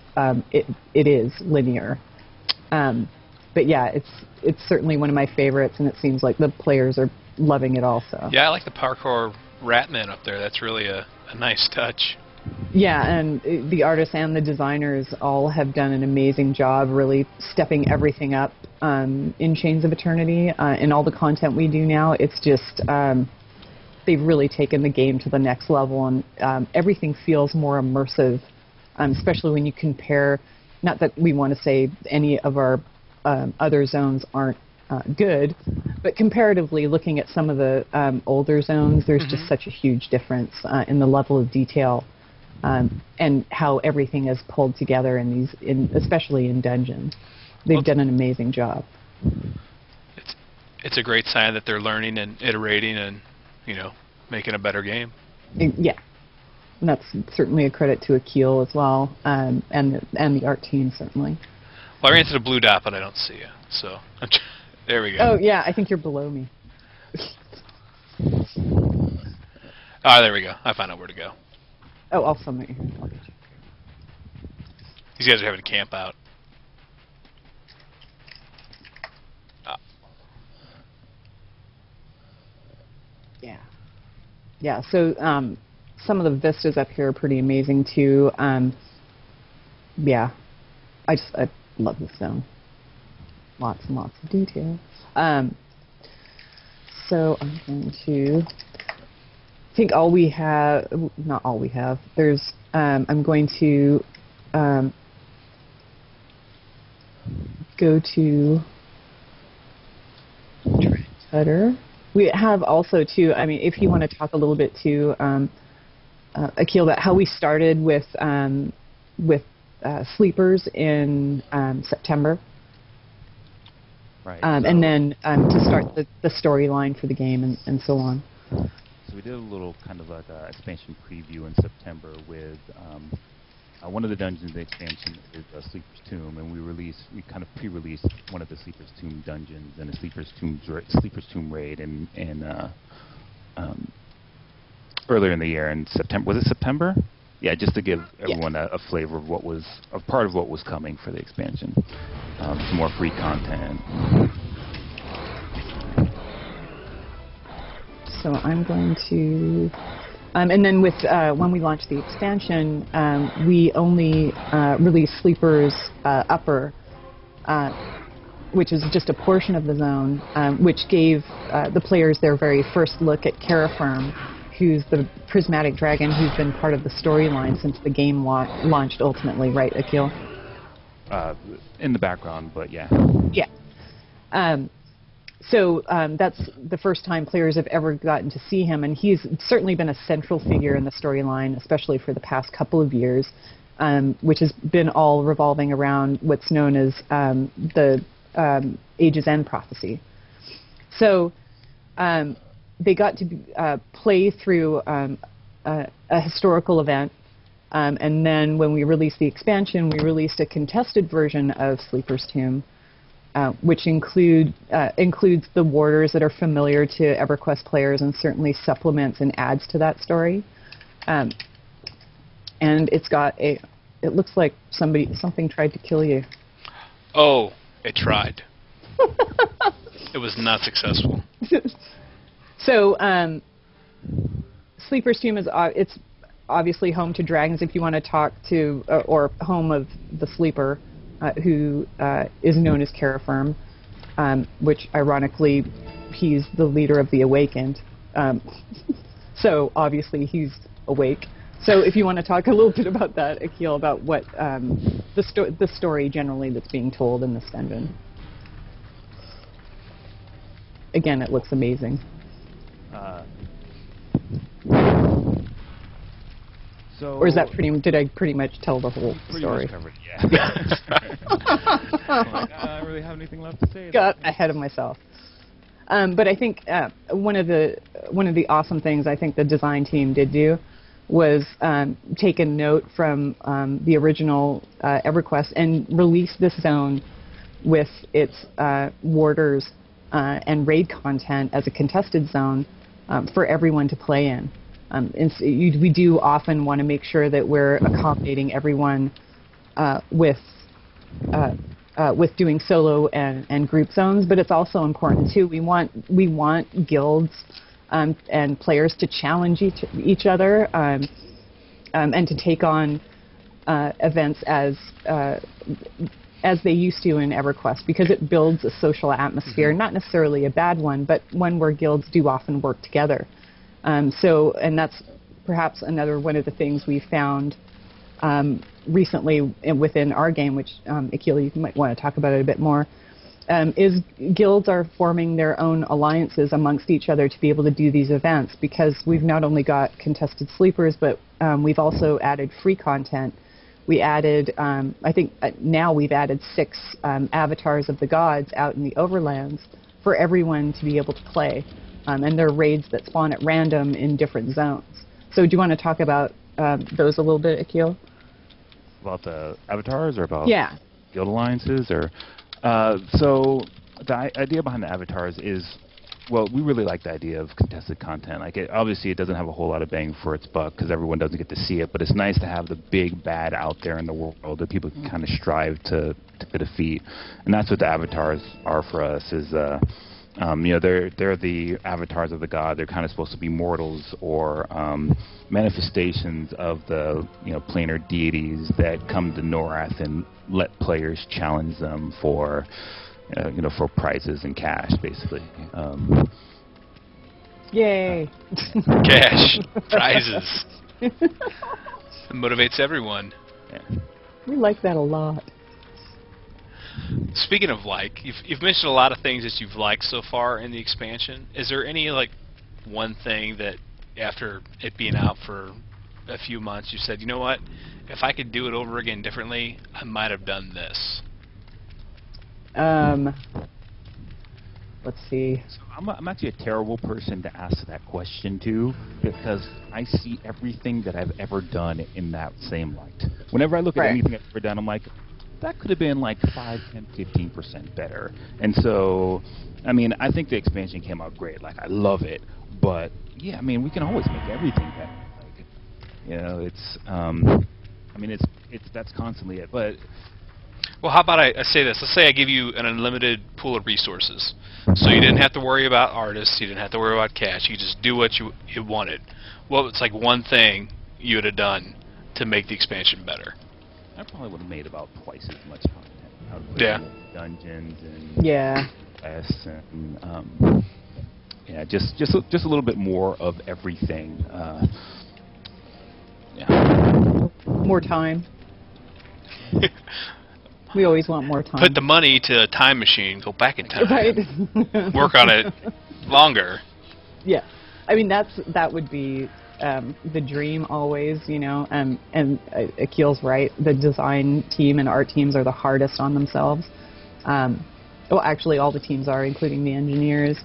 it is linear. But yeah, it's certainly one of my favorites, and it seems like the players are loving it also. Yeah, I like the parkour ratman up there. That's really a nice touch. Yeah, and the artists and the designers all have done an amazing job really stepping everything up in Chains of Eternity. In all the content we do now, it's just they've really taken the game to the next level, and everything feels more immersive, especially when you compare, not that we want to say any of our other zones aren't good, but comparatively looking at some of the older zones, there's just such a huge difference in the level of detail and how everything is pulled together especially in dungeons. They've done an amazing job. It's a great sign that they're learning and iterating and making a better game. Yeah, and that's certainly a credit to Akil as well, and the art team certainly. Well, I ran to the blue dot, but I don't see you, so there we go. Oh yeah, I think you're below me. Ah, there we go. I found out where to go. Oh, I'll summon you. I'll get you. These guys are having to camp out. Yeah. Yeah, so some of the vistas up here are pretty amazing too. Yeah, I love this zone. Lots and lots of detail. So I'm going to think not all we have. There's I'm going to go to Cutter. We have also too. I mean, if you want to talk a little bit to Akil about how we started with sleepers in September. Right. And then to start the storyline for the game and so on. So we did a little kind of like a expansion preview in September with one of the dungeons in the expansion is Sleeper's Tomb, and we kind of pre-released one of the Sleeper's Tomb dungeons and a Sleeper's Tomb raid in earlier in the year in September. Was it September? Yeah, just to give everyone a flavor of part of what was coming for the expansion. Some more free content. So I'm going to, and then with when we launched the expansion, we only released Sleepers Upper, which is just a portion of the zone, which gave the players their very first look at Caraferm, who's the prismatic dragon who's been part of the storyline since the game launched ultimately, right, Akil? In the background, but yeah. Yeah. So that's the first time players have ever gotten to see him, and he's certainly been a central figure in the storyline, especially for the past couple of years, which has been all revolving around what's known as the Age's End prophecy. So they got to play through a historical event, and then when we released the expansion, we released a contested version of Sleeper's Tomb, which includes the warders that are familiar to EverQuest players and certainly supplements and adds to that story. And it's got it looks like something tried to kill you. Oh, it tried. It was not successful. So, Sleeper's Tomb it's obviously home to dragons if you want to talk to, or home of the Sleeper, who is known as Carafirm, which ironically, he's the leader of the Awakened. So obviously he's awake. So if you want to talk a little bit about that, Akil, about what the story generally that's being told in this dungeon. Again, it looks amazing. Or is that did I pretty much tell the whole story? Pretty much covered, yeah. I don't really have anything left to say. Got ahead of myself. But I think one of the awesome things I think the design team did do was take a note from the original EverQuest and release this zone with its warders and raid content as a contested zone for everyone to play in. We do often want to make sure that we're accommodating everyone with doing solo and group zones, but it's also important too. We want guilds and players to challenge each other and to take on events as they used to in EverQuest, because it builds a social atmosphere, not necessarily a bad one, but one where guilds do often work together. And that's perhaps another one of the things we found recently within our game, which Akil, you might want to talk about it a bit more, is guilds are forming their own alliances amongst each other to be able to do these events, because we've not only got contested sleepers, but we've also added free content. We added, I think now we've added 6 avatars of the gods out in the overlands for everyone to be able to play. And they're raids that spawn at random in different zones. So do you want to talk about those a little bit, Akil? About the avatars, or about guild alliances? Or so the idea behind the avatars is, well, we really like the idea of contested content. Like, obviously it doesn't have a whole lot of bang for its buck because everyone doesn't get to see it, but it's nice to have the big bad out there in the world that people can kind of strive to defeat. And that's what the avatars are for us, is they're the avatars of the god. They're kind of supposed to be mortals or manifestations of the planar deities that come to Norath and let players challenge them for for prizes and cash, basically. Yay! Cash, prizes. It motivates everyone. Yeah. We like that a lot. Speaking of you've mentioned a lot of things that you've liked so far in the expansion. Is there any one thing that after it being out for a few months you said, you know what, if I could do it over again differently, I might have done this? Let's see. So I'm actually a terrible person to ask that question to, because I see everything that I've ever done in that same light. Whenever I look at anything I've ever done, I'm like, that could have been 5, 10, 15% better. And so, I mean, I think the expansion came out great. I love it. But, yeah, I mean, we can always make everything better. That's constantly it. But, well, how about I say this? Let's say I give you an unlimited pool of resources. So you didn't have to worry about artists. You didn't have to worry about cash. You just do what you wanted. What was one thing you would have done to make the expansion better? I probably would have made about twice as much content. I would yeah. Dungeons and quests and just a little bit more of everything. More time. We always want more time. Put the money to a time machine. Go back in time. Right. Work on it longer. Yeah, I mean that would be the dream always, and Akil's right. The design team and art teams are the hardest on themselves. Well, actually, all the teams are, including the engineers.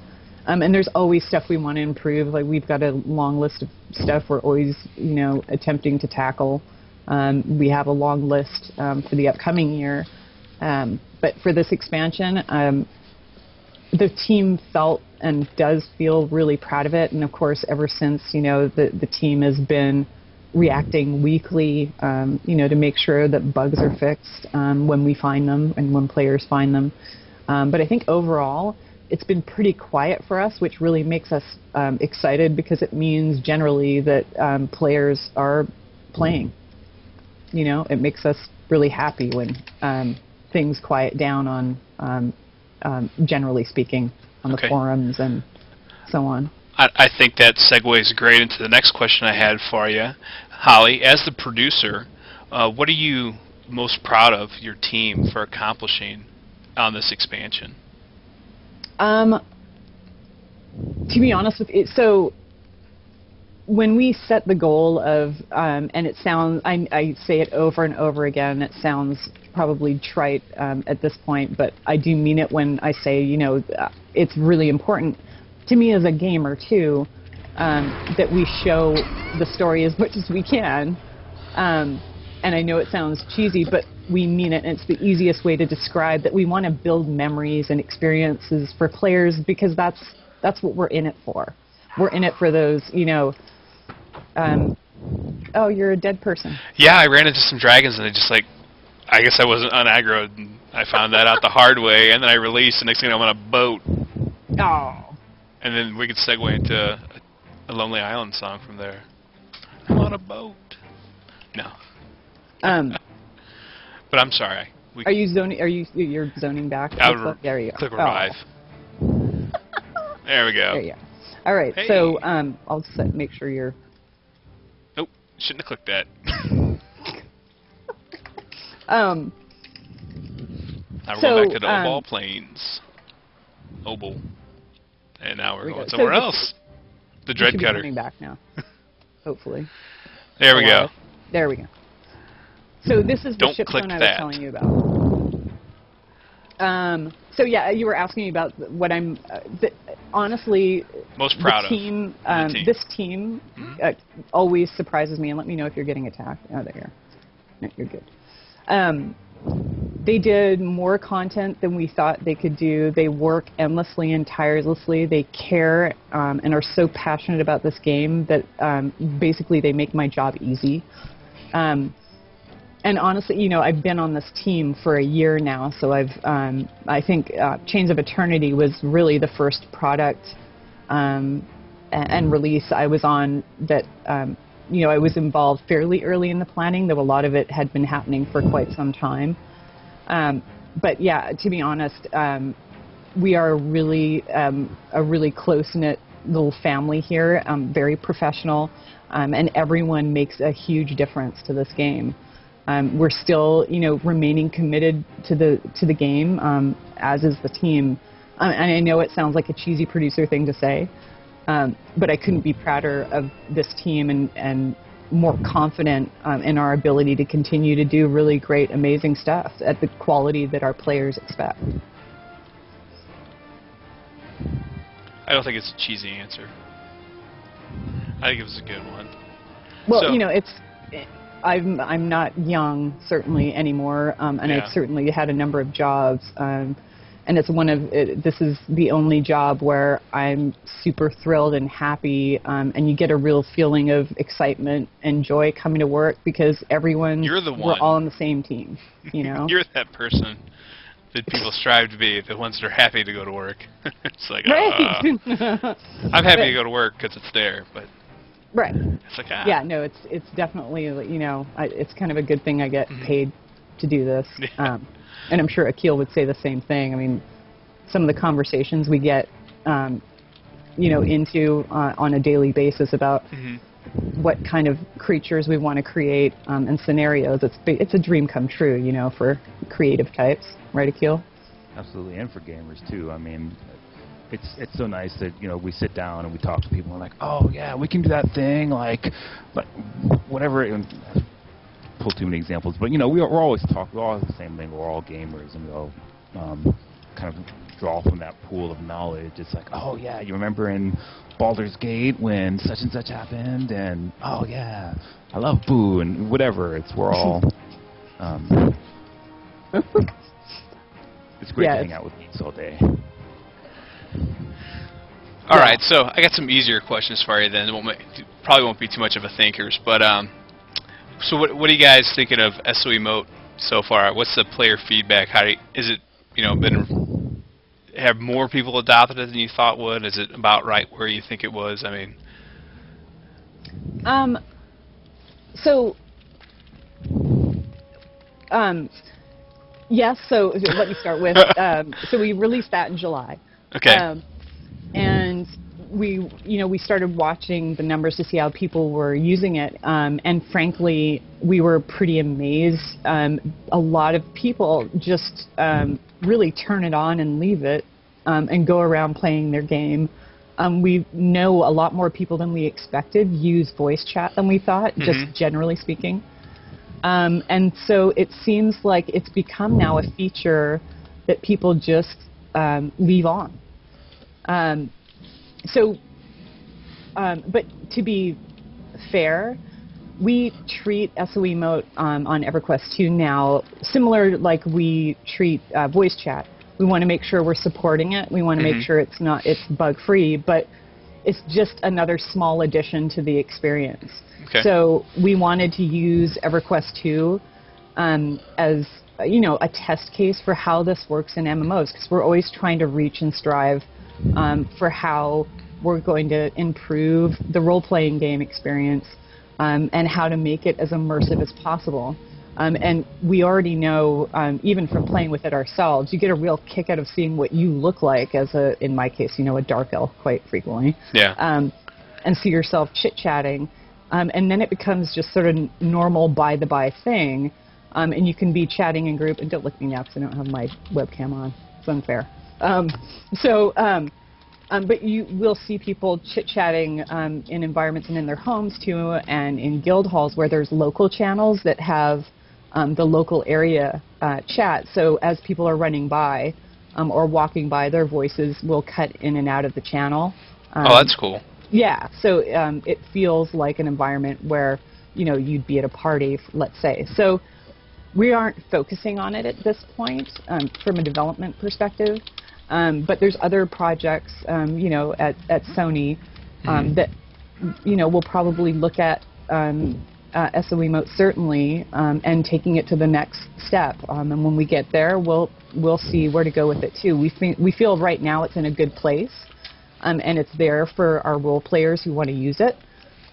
And there's always stuff we want to improve. Like we've got a long list of stuff we're always, attempting to tackle. We have a long list for the upcoming year. But for this expansion, the team felt and does feel really proud of it. And of course, ever since, the team has been reacting weekly, to make sure that bugs are fixed when we find them and when players find them. But I think overall, it's been pretty quiet for us, which really makes us excited because it means generally that players are playing. It makes us really happy when things quiet down on, generally speaking, on the forums and so on. I think that segues great into the next question I had for you. Holly, as the producer, what are you most proud of your team for accomplishing on this expansion? To be honest with you, so when we set the goal of, and it sounds, I say it over and over again, it sounds probably trite at this point, but I do mean it when I say, it's really important to me as a gamer too, that we show the story as much as we can. And I know it sounds cheesy, but we mean it, and it's the easiest way to describe that we want to build memories and experiences for players because that's what we're in it for. We're in it for those, oh, you're a dead person. Yeah, I ran into some dragons, and I guess I wasn't unaggroed, and I found that out the hard way, and then I released, and next thing I'm on a boat. Oh. And then we could segue into a Lonely Island song from there. I'm on a boat. No. But I'm sorry. Are you zoning? You're zoning back? There you go. Click revive. Oh. There we go. There you go. All right. Hey. So I'll just make sure you're. Nope. Shouldn't have clicked that. Now we're going back to the Obal Plains. Obal. And now we're going somewhere else. The Dread Cutter. Cutter. Coming back now. Hopefully. There we go. There we go. So this is the ship zone I was telling you about. So yeah, you were asking me about what I'm honestly most proud of. This team always surprises me, and let me know if you're getting attacked. Oh, there you are. No, you're good. They did more content than we thought they could do. They work endlessly and tirelessly. They care and are so passionate about this game that basically they make my job easy. And honestly, I've been on this team for a year now, so I think Chains of Eternity was really the first product and release I was on that, I was involved fairly early in the planning, though a lot of it had been happening for quite some time. But yeah, to be honest, we are really a really close-knit little family here, very professional, and everyone makes a huge difference to this game. We're still, remaining committed to the game, as is the team. And I know it sounds like a cheesy producer thing to say, but I couldn't be prouder of this team and more confident in our ability to continue to do really great, amazing stuff at the quality that our players expect. I don't think it's a cheesy answer. I think it was a good one. Well, I'm not young, certainly, anymore, and I've certainly had a number of jobs, and this is the only job where I'm super thrilled and happy, and you get a real feeling of excitement and joy coming to work because we're all on the same team, You're that person that people strive to be, the ones that are happy to go to work. It's like, right. I'm happy to go to work because it's there, but... Right. It's like, Yeah, no, it's definitely, it's kind of a good thing I get paid to do this. Yeah. And I'm sure Akil would say the same thing. I mean, some of the conversations we get, into on a daily basis about what kind of creatures we want to create and scenarios, it's a dream come true, for creative types. Right, Akil? Absolutely, and for gamers, too. I mean... It's so nice that we sit down and we talk to people and like, oh yeah, we can do that thing, like whatever. And pull too many examples, but we're always talking. We're all the same thing. We're all gamers, and we all kind of draw from that pool of knowledge. It's like, oh yeah, you remember in Baldur's Gate when such and such happened, and oh yeah, I love Boo and whatever. We're all. It's great to hang out with geeks all day. All right, so I got some easier questions for you then. Probably won't be too much of a thinkers, but so what are you guys thinking of SO Emote so far? What's the player feedback? Is it have more people adopted it than you thought would? Is it about right where you think it was? I mean, yes. So let me start with. So we released that in July. Okay. And we started watching the numbers to see how people were using it, and frankly, we were pretty amazed. A lot of people just really turn it on and leave it, and go around playing their game. We know a lot more people than we expected use voice chat than we thought, just generally speaking. And so it seems like it's become now a feature that people just leave on. But to be fair, we treat SO Emote on EverQuest 2 now similar like we treat voice chat. We want to make sure we're supporting it. We want to make sure it's bug-free, but it's just another small addition to the experience. Okay. So we wanted to use EverQuest 2 as a test case for how this works in MMOs, because we're always trying to reach and strive for how we're going to improve the role-playing game experience and how to make it as immersive as possible. And we already know, even from playing with it ourselves, you get a real kick out of seeing what you look like as in my case, a dark elf quite frequently. Yeah. And see yourself chit-chatting. And then it becomes just sort of normal by-the-by thing. And you can be chatting in group, and don't look at me now because I don't have my webcam on. It's unfair. But you will see people chit-chatting in environments and in their homes too, and in guild halls where there's local channels that have the local area chat. So as people are running by or walking by, their voices will cut in and out of the channel. Oh, that's cool. Yeah, so it feels like an environment where you'd be at a party, let's say. So we aren't focusing on it at this point from a development perspective. But there's other projects, at Sony that, we'll probably look at SO Emote certainly and taking it to the next step. And when we get there, we'll see where to go with it too. We feel right now it's in a good place, and it's there for our role players who want to use it.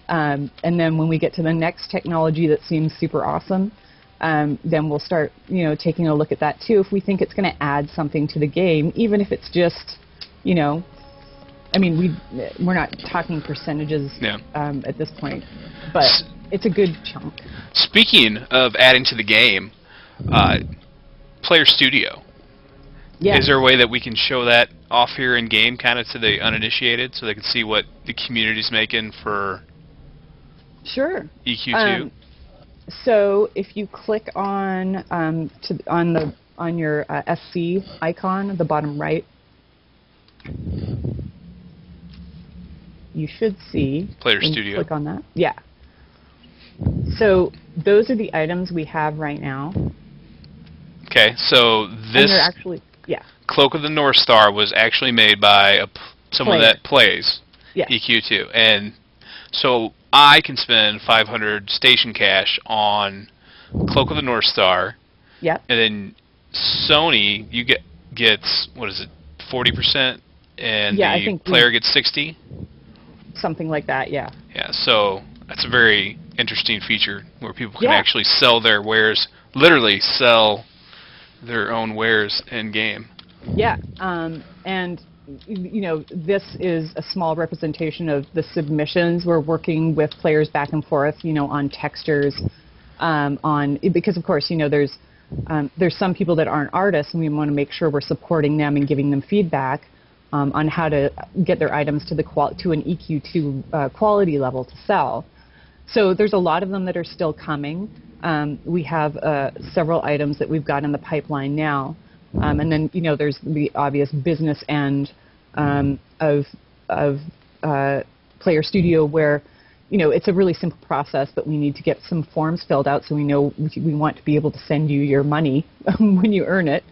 And then when we get to the next technology that seems super awesome, then we'll start, taking a look at that too. If we think it's going to add something to the game, even if it's just, I mean, we're not talking percentages at this point, but it's a good chunk. Speaking of adding to the game, Player Studio. Yeah. Is there a way that we can show that off here in game, kind of to the uninitiated, so they can see what the community's making for? Sure. EQ2. So if you click on your SC icon at the bottom right, you should see Player Studio. Click on that. Yeah. So those are the items we have right now. Okay, so this and they're actually, Cloak of the North Star was actually made by someone that plays Yeah. EQ2, and so I can spend 500 station cash on Cloak of the North Star. Yep. And then Sony, gets what is it, 40%, and the player gets 60. Something like that, yeah. Yeah. So that's a very interesting feature where people can actually sell their wares, literally sell their own wares in game. Yeah. And this is a small representation of the submissions. We're working with players back and forth, on textures, because of course, there's some people that aren't artists, and we want to make sure we're supporting them and giving them feedback on how to get their items to an EQ2 quality level to sell. So there's a lot of them that are still coming. We have several items that we've got in the pipeline now. And then, there's the obvious business end of Player Studio where, it's a really simple process, but we need to get some forms filled out so we know we want to be able to send you your money when you earn it.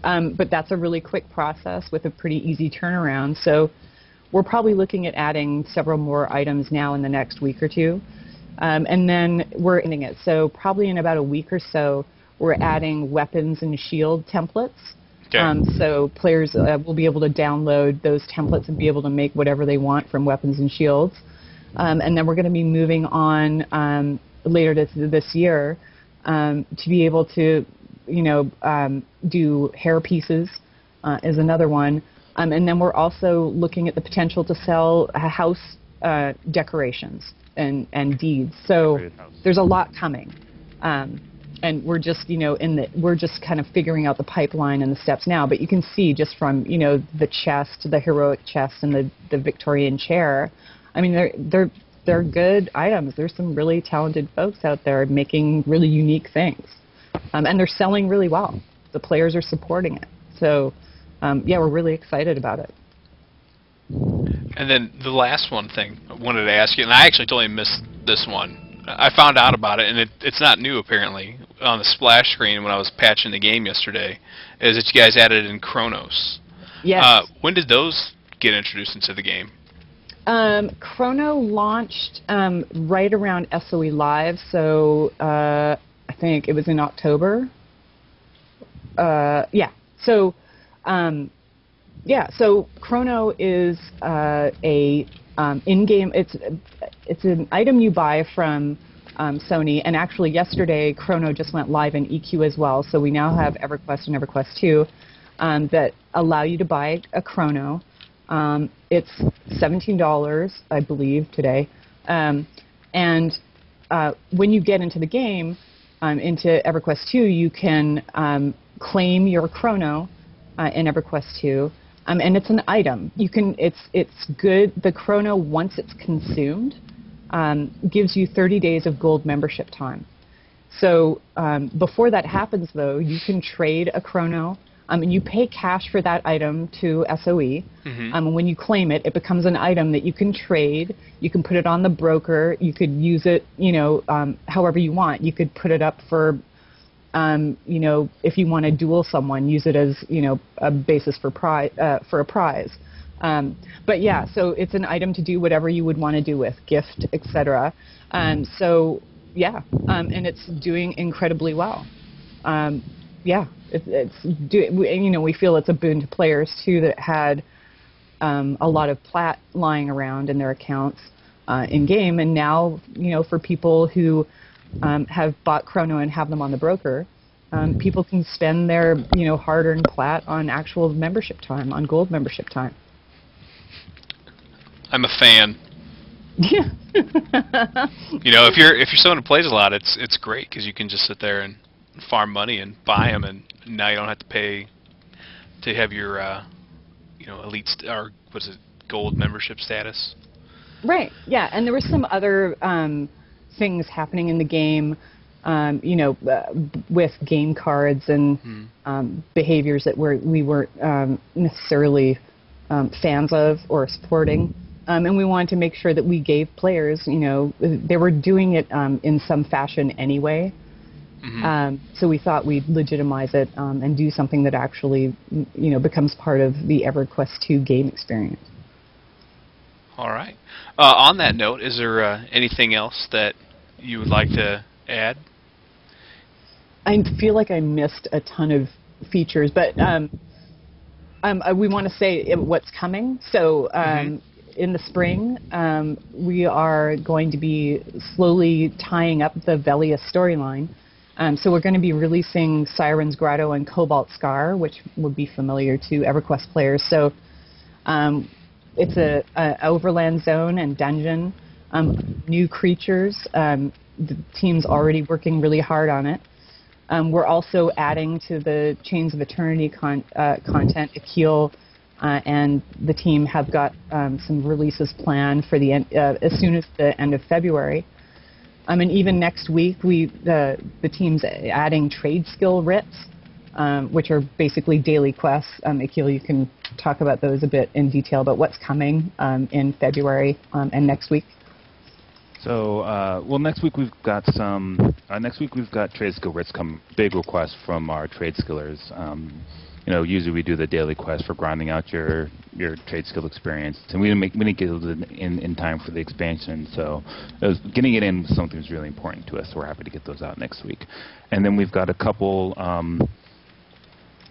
But that's a really quick process with a pretty easy turnaround. So we're probably looking at adding several more items now in the next week or two. And then we're ending it. So probably in about a week or so, we're adding weapons and shield templates. Okay. So players will be able to download those templates and be able to make whatever they want from weapons and shields. And then we're going to be moving on later this year to be able to, do hair pieces is another one. And then we're also looking at the potential to sell house decorations and deeds. So there's a lot coming. And we're just, we're just kind of figuring out the pipeline and the steps now. But you can see just from, the chest, the heroic chest, and the Victorian chair. I mean, they're good items. There's some really talented folks out there making really unique things, and they're selling really well. The players are supporting it. So, yeah, we're really excited about it. And then the last thing I wanted to ask you, and I actually totally missed this one. I found out about it, and it's not new apparently. On the splash screen when I was patching the game yesterday, is that you guys added in Chronos. Yes. When did those get introduced into the game? Chrono launched right around SOE Live, so I think it was in October. Yeah. So, So Chrono is a in-game. It's an item you buy from Sony, and actually yesterday Chrono just went live in EQ as well. So we now have EverQuest and EverQuest 2 that allow you to buy a Chrono. It's $17, I believe, today. And when you get into the game, into EverQuest 2, you can claim your Chrono in EverQuest 2, and it's an item. It's good. The Chrono, once it's consumed, gives you 30 days of gold membership time. So before that happens, though, you can trade a Chrono. And you pay cash for that item to SOE. Mm-hmm. And when you claim it, it becomes an item that you can trade. You can put it on the broker. You could use it, however you want. You could put it up for, if you want to duel someone, use it as, a basis for a prize. But yeah, so it's an item to do whatever you would want to do with, gift, etc. So yeah, and it's doing incredibly well. Yeah, we feel it's a boon to players too that had a lot of plat lying around in their accounts in game, and now for people who have bought Chrono and have them on the broker, people can spend their hard-earned plat on actual membership time, on gold membership time. I'm a fan. Yeah. If you're someone who plays a lot, it's great because you can just sit there and farm money and buy them, and now you don't have to pay to have your elite or what's it, gold membership status. Right. Yeah, and there were some other things happening in the game, with game cards and behaviors that we weren't necessarily fans of or supporting. And we wanted to make sure that we gave players, they were doing it in some fashion anyway. Mm-hmm. So we thought we'd legitimize it and do something that actually, becomes part of the EverQuest 2 game experience. All right. On that note, is there anything else that you would like to add? I feel like I missed a ton of features, but we want to say what's coming. So in the spring, we are going to be slowly tying up the Velia storyline. So we're going to be releasing Siren's Grotto and Cobalt Scar, which would be familiar to EverQuest players. So it's a overland zone and dungeon, new creatures. The team's already working really hard on it. We're also adding to the Chains of Eternity content. Akil and the team have got some releases planned for the as soon as the end of February. And even next week, the team's adding trade skill writs which are basically daily quests. Akil, you can talk about those a bit in detail, but what's coming in February and next week? So, well, next week we've got trade skill writs come, big requests from our trade skillers. You know, usually we do the daily quest for grinding out your trade skill experience, and we didn't get it in time for the expansion. So, getting it in was something that's really important to us. So we're happy to get those out next week. And then we've got a couple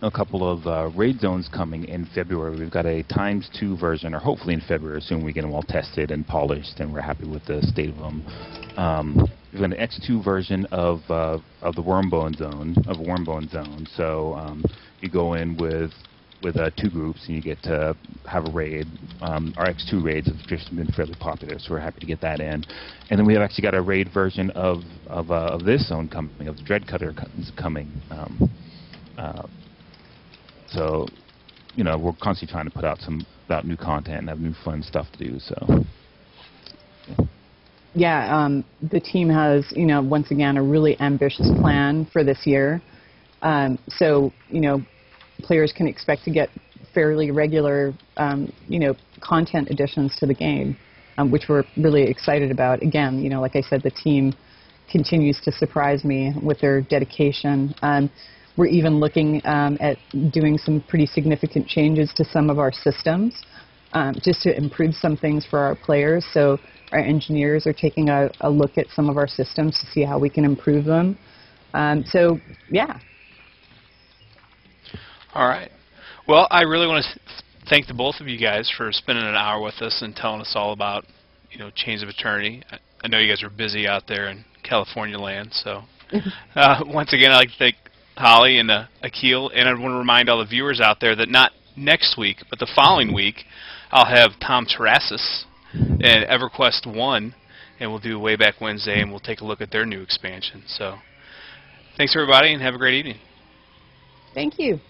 of raid zones coming in February. We've got a ×2 version, or hopefully in February, assuming we get them all tested and polished, and we're happy with the state of them. We've got an X2 version of the Wormbone zone. So you go in with 2 groups, and you get to have a raid. Our X2 raids have just been fairly popular, so we're happy to get that in. And then we have actually got a raid version of this zone coming, of the Dreadcutter coming. So, you know, we're constantly trying to put out new content and have new fun stuff to do. So, yeah, the team has, you know, once again, a really ambitious plan for this year. So, you know, players can expect to get fairly regular, you know, content additions to the game, which we're really excited about. Again, you know, like I said, the team continues to surprise me with their dedication. We're even looking at doing some pretty significant changes to some of our systems just to improve some things for our players. So our engineers are taking a look at some of our systems to see how we can improve them. So, yeah. All right. Well, I really want to thank the both of you guys for spending an hour with us and telling us all about, you know, Chains of Eternity. I know you guys are busy out there in California land, so once again, I'd like to thank Holly and Akil, and I want to remind all the viewers out there that not next week, but the following week, I'll have Tom Terrassus and EverQuest 1, and we'll do Wayback Wednesday, and we'll take a look at their new expansion. So, thanks everybody, and have a great evening. Thank you.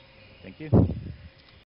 Thank you.